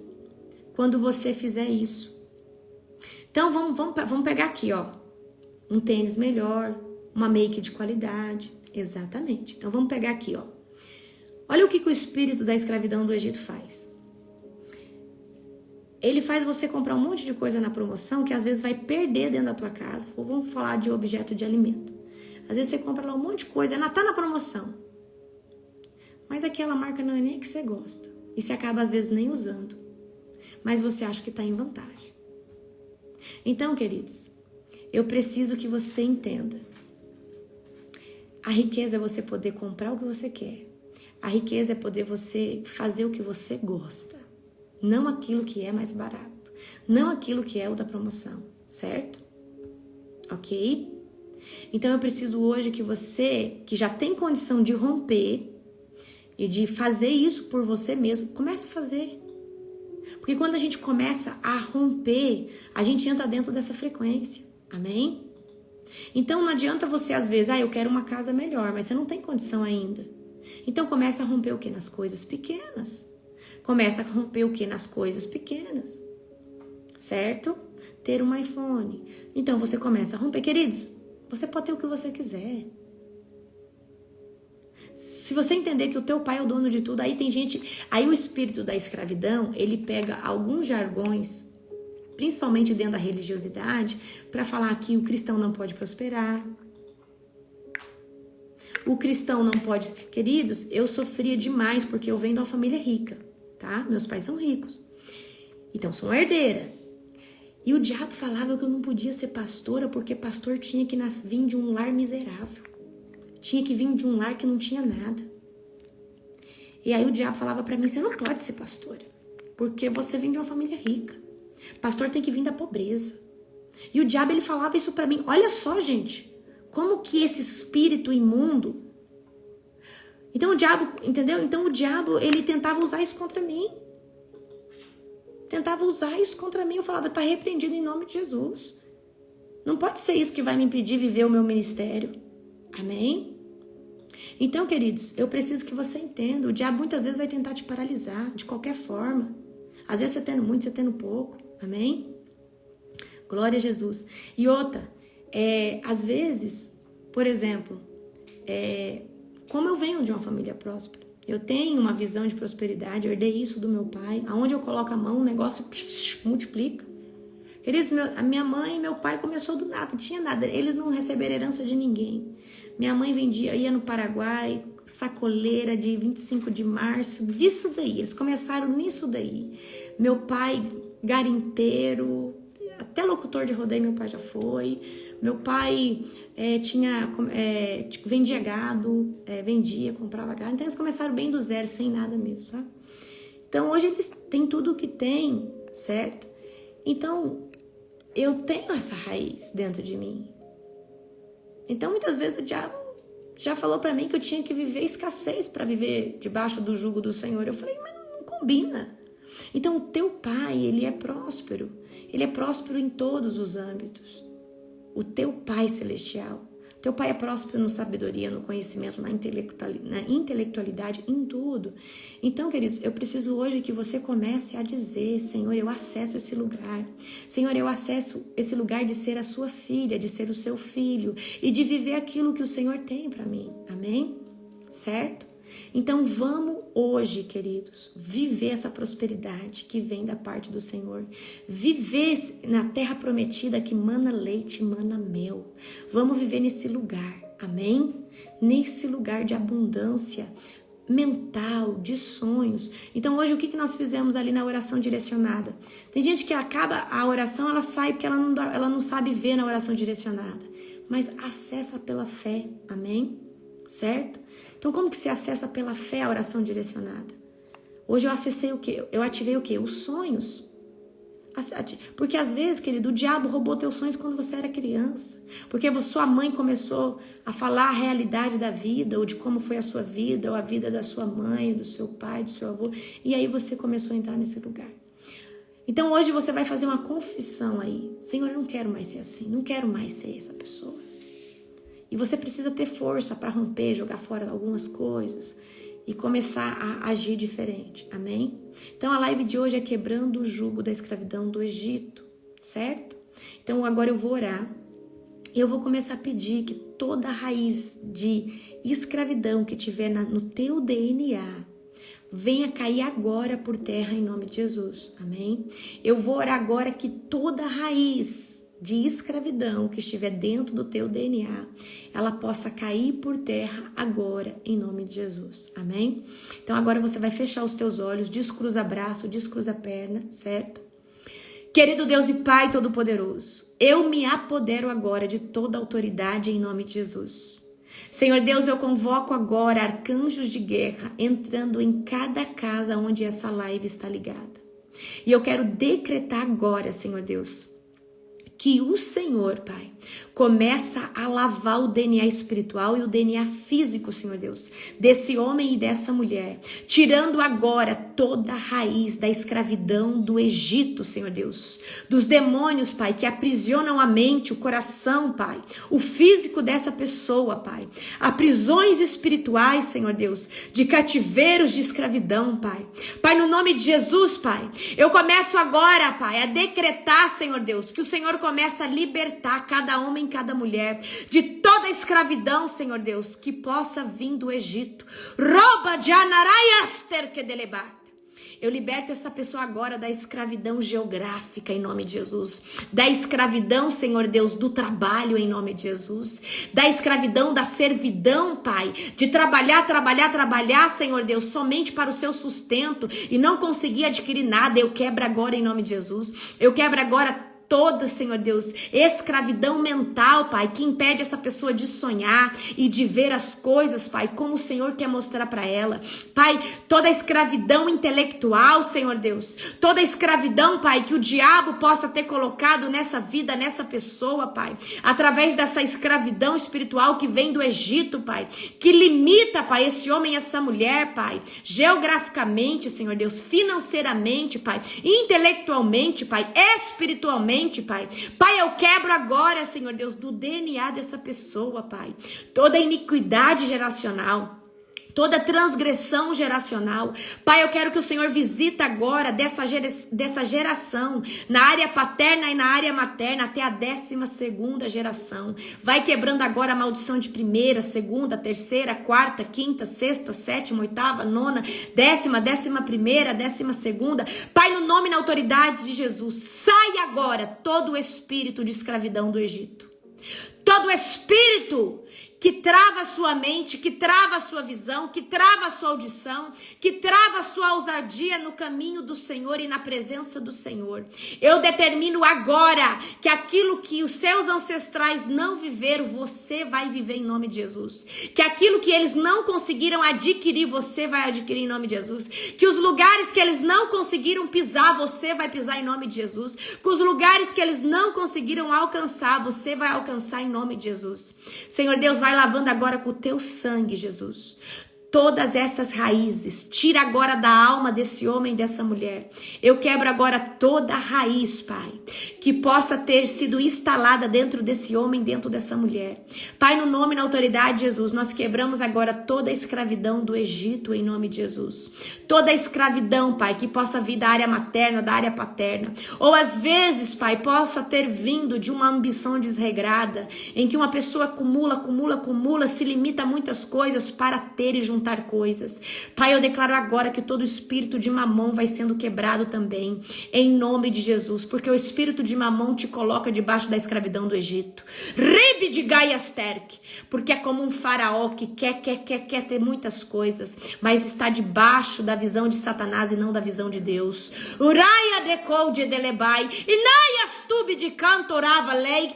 Speaker 1: quando você fizer isso. Então vamos pegar aqui, ó. Um tênis melhor, uma make de qualidade. Exatamente. Então vamos pegar aqui, ó. Olha o que o espírito da escravidão do Egito faz. Ele faz você comprar um monte de coisa na promoção que às vezes vai perder dentro da tua casa. Vamos falar de objeto de alimento. Às vezes você compra lá um monte de coisa, ela tá na promoção. Mas aquela marca não é nem a que você gosta. E você acaba às vezes nem usando. Mas você acha que tá em vantagem. Então, queridos, eu preciso que você entenda. A riqueza é você poder comprar o que você quer. A riqueza é poder você fazer o que você gosta. Não aquilo que é mais barato. Não aquilo que é o da promoção. Certo? Ok? Então eu preciso hoje que você, que já tem condição de romper e de fazer isso por você mesmo, comece a fazer. Porque quando a gente começa a romper, a gente entra dentro dessa frequência. Amém? Então não adianta você às vezes, eu quero uma casa melhor, mas você não tem condição ainda. Então começa a romper o que? Nas coisas pequenas. Começa a romper o que? Nas coisas pequenas. Certo? Ter um iPhone. Então você começa a romper. Queridos, você pode ter o que você quiser. Se você entender que o teu pai é o dono de tudo, aí tem gente... Aí o espírito da escravidão, ele pega alguns jargões, principalmente dentro da religiosidade, para falar que o cristão não pode prosperar. O cristão não pode... Queridos, eu sofria demais porque eu venho de uma família rica, tá? Meus pais são ricos. Então, sou herdeira. E o diabo falava que eu não podia ser pastora porque pastor tinha que vir de um lar miserável. Tinha que vir de um lar que não tinha nada. E aí o diabo falava pra mim: você não pode ser pastora, porque você vem de uma família rica. Pastor tem que vir da pobreza. E o diabo, ele falava isso pra mim. Olha só, gente, como que esse espírito imundo... Então o diabo, entendeu? Então o diabo, ele tentava usar isso contra mim. Tentava usar isso contra mim. Eu falava: tá repreendido em nome de Jesus. Não pode ser isso que vai me impedir de viver o meu ministério. Amém? Então, queridos, eu preciso que você entenda. O diabo muitas vezes vai tentar te paralisar, de qualquer forma. Às vezes você tendo muito, você tendo pouco. Amém? Glória a Jesus. E outra, às vezes, por exemplo, como eu venho de uma família próspera, eu tenho uma visão de prosperidade, eu herdei isso do meu pai. Aonde eu coloco a mão, o negócio multiplica. Queridos, a minha mãe e meu pai começou do nada, não tinha nada. Eles não receberam herança de ninguém. Minha mãe ia no Paraguai, sacoleira de 25 de março, disso daí. Eles começaram nisso daí. Meu pai, garimpeiro, até locutor de rodeio meu pai já foi. Meu pai vendia gado, comprava gado. Então eles começaram bem do zero, sem nada mesmo, sabe? Então hoje eles têm tudo o que tem, certo? Então eu tenho essa raiz dentro de mim. Então muitas vezes o diabo já falou pra mim que eu tinha que viver escassez para viver debaixo do jugo do Senhor. Eu falei, mas não combina. Então o teu pai, ele é próspero. Ele é próspero em todos os âmbitos. O teu pai celestial. Teu pai é próspero na sabedoria, no conhecimento, na intelectualidade, em tudo. Então, queridos, eu preciso hoje que você comece a dizer, Senhor, eu acesso esse lugar. Senhor, eu acesso esse lugar de ser a sua filha, de ser o seu filho e de viver aquilo que o Senhor tem para mim. Amém? Certo? Então vamos hoje, queridos, viver essa prosperidade que vem da parte do Senhor. Viver na terra prometida que mana leite, mana mel. Vamos viver nesse lugar, amém? Nesse lugar de abundância mental, de sonhos. Então hoje o que nós fizemos ali na oração direcionada? Tem gente que acaba a oração, ela sai porque ela não sabe ver na oração direcionada. Mas acessa pela fé, amém? Certo? Então como que se acessa pela fé a oração direcionada? Hoje eu acessei o quê? Eu ativei o quê? Os sonhos. Porque às vezes, querido, o diabo roubou teus sonhos quando você era criança. Porque sua mãe começou a falar a realidade da vida, ou de como foi a sua vida, ou a vida da sua mãe, do seu pai, do seu avô. E aí você começou a entrar nesse lugar. Então hoje você vai fazer uma confissão aí. Senhor, eu não quero mais ser assim. Não quero mais ser essa pessoa. E você precisa ter força para romper, jogar fora algumas coisas e começar a agir diferente, amém? Então a live de hoje é quebrando o jugo da escravidão do Egito, certo? Então agora eu vou orar e eu vou começar a pedir que toda a raiz de escravidão que tiver no teu DNA venha cair agora por terra em nome de Jesus, amém? Eu vou orar agora que toda a raiz de escravidão que estiver dentro do teu DNA, ela possa cair por terra agora, em nome de Jesus, amém? Então agora você vai fechar os teus olhos, descruza braço, descruza perna, certo? Querido Deus e Pai Todo-Poderoso, eu me apodero agora de toda autoridade em nome de Jesus. Senhor Deus, eu convoco agora arcanjos de guerra entrando em cada casa onde essa live está ligada. E eu quero decretar agora, Senhor Deus, que o Senhor, Pai, começa a lavar o DNA espiritual e o DNA físico, Senhor Deus, desse homem e dessa mulher, tirando agora toda a raiz da escravidão do Egito, Senhor Deus, dos demônios, Pai, que aprisionam a mente, o coração, Pai, o físico dessa pessoa, Pai, prisões espirituais, Senhor Deus, de cativeiros de escravidão, Pai. Pai, no nome de Jesus, Pai, eu começo agora, Pai, a decretar, Senhor Deus, que o Senhor começa a libertar cada homem, cada mulher de toda a escravidão, Senhor Deus, que possa vir do Egito. Rouba de anarayaster que delebat. Eu liberto essa pessoa agora da escravidão geográfica em nome de Jesus, da escravidão, Senhor Deus, do trabalho em nome de Jesus, da escravidão da servidão, Pai, de trabalhar, Senhor Deus, somente para o seu sustento e não conseguir adquirir nada. Eu quebro agora em nome de Jesus. Eu quebro agora toda, Senhor Deus, escravidão mental, Pai, que impede essa pessoa de sonhar e de ver as coisas, Pai, como o Senhor quer mostrar para ela. Pai, toda escravidão intelectual, Senhor Deus, toda escravidão, Pai, que o diabo possa ter colocado nessa vida, nessa pessoa, Pai, através dessa escravidão espiritual que vem do Egito, Pai, que limita, Pai, esse homem e essa mulher, Pai, geograficamente, Senhor Deus, financeiramente, Pai, intelectualmente, Pai, espiritualmente, Pai. Pai, eu quebro agora, Senhor Deus, do DNA dessa pessoa, Pai, toda iniquidade geracional, toda transgressão geracional. Pai, eu quero que o Senhor visita agora dessa geração, na área paterna e na área materna, até a 12ª geração. Vai quebrando agora a maldição de 1ª, 2ª, 3ª, 4ª, 5ª, 6ª, 7ª, 8ª, 9ª, 10ª, 11ª, 12ª. Pai, no nome e na autoridade de Jesus, sai agora todo o espírito de escravidão do Egito. Todo espírito que trava a sua mente, que trava a sua visão, que trava a sua audição, que trava a sua ousadia no caminho do Senhor e na presença do Senhor. Eu determino agora que aquilo que os seus ancestrais não viveram, você vai viver em nome de Jesus. Que aquilo que eles não conseguiram adquirir, você vai adquirir em nome de Jesus. Que os lugares que eles não conseguiram pisar, você vai pisar em nome de Jesus. Que os lugares que eles não conseguiram alcançar, você vai alcançar em nome de Jesus. Senhor Deus, vai lavando agora com o teu sangue, Jesus, todas essas raízes. Tira agora da alma desse homem e dessa mulher. Eu quebro agora toda a raiz, Pai, que possa ter sido instalada dentro desse homem, dentro dessa mulher. Pai, no nome e na autoridade de Jesus, nós quebramos agora toda a escravidão do Egito em nome de Jesus. Toda a escravidão, Pai, que possa vir da área materna, da área paterna. Ou às vezes, Pai, possa ter vindo de uma ambição desregrada, em que uma pessoa acumula, se limita a muitas coisas para ter e juntar coisas. Pai, eu declaro agora que todo espírito de mamão vai sendo quebrado também, em nome de Jesus, porque o espírito de mamão te coloca debaixo da escravidão do Egito. Ribe de Gaiasterk, porque é como um faraó que quer ter muitas coisas, mas está debaixo da visão de Satanás e não da visão de Deus. Uraia de Colde de Lebai, Inaias tube de cantorava lei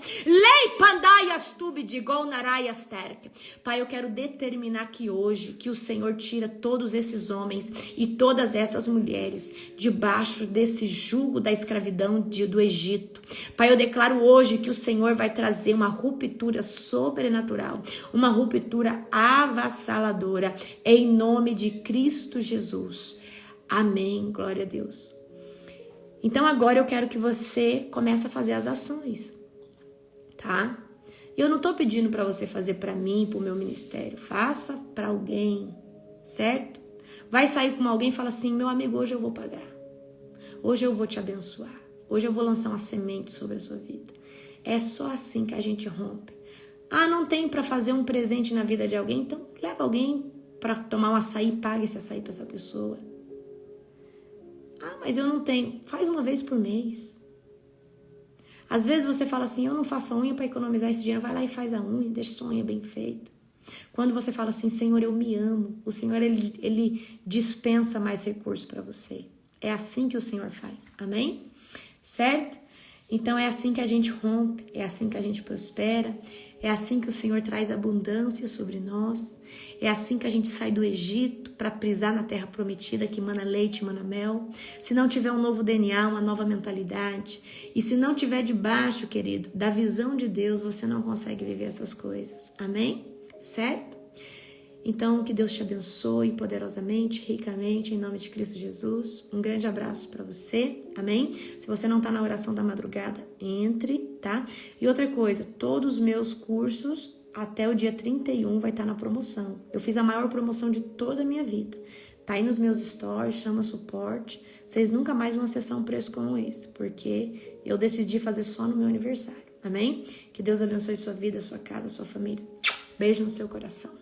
Speaker 1: pandaias tube de Gonaraiasterk. Pai, eu quero determinar que hoje, que o Senhor tira todos esses homens e todas essas mulheres debaixo desse jugo da escravidão do Egito. Pai, eu declaro hoje que o Senhor vai trazer uma ruptura sobrenatural, uma ruptura avassaladora, em nome de Cristo Jesus. Amém, glória a Deus. Então agora eu quero que você comece a fazer as ações, tá? Eu não tô pedindo para você fazer para mim, para o meu ministério. Faça para alguém, certo? Vai sair com alguém e fala assim: meu amigo, hoje eu vou pagar. Hoje eu vou te abençoar. Hoje eu vou lançar uma semente sobre a sua vida. É só assim que a gente rompe. Ah, não tem para fazer um presente na vida de alguém? Então leva alguém para tomar um açaí e pague esse açaí para essa pessoa. Ah, mas eu não tenho. Faz uma vez por mês. Às vezes você fala assim: eu não faço a unha para economizar esse dinheiro. Vai lá e faz a unha, deixa sua unha bem feita. Quando você fala assim: Senhor, eu me amo, o Senhor, ele dispensa mais recursos para você. É assim que o Senhor faz, amém? Certo? Então é assim que a gente rompe, é assim que a gente prospera, é assim que o Senhor traz abundância sobre nós, é assim que a gente sai do Egito para pisar na terra prometida que mana leite e mana mel. Se não tiver um novo DNA, uma nova mentalidade, e se não tiver debaixo, querido, da visão de Deus, você não consegue viver essas coisas, amém? Certo? Então, que Deus te abençoe poderosamente, ricamente, em nome de Cristo Jesus. Um grande abraço para você, amém? Se você não tá na oração da madrugada, entre, tá? E outra coisa, todos os meus cursos até o dia 31 vai estar na promoção. Eu fiz a maior promoção de toda a minha vida. Tá aí nos meus stories, chama suporte. Vocês nunca mais vão acessar um preço como esse, porque eu decidi fazer só no meu aniversário, amém? Que Deus abençoe sua vida, sua casa, sua família. Beijo no seu coração.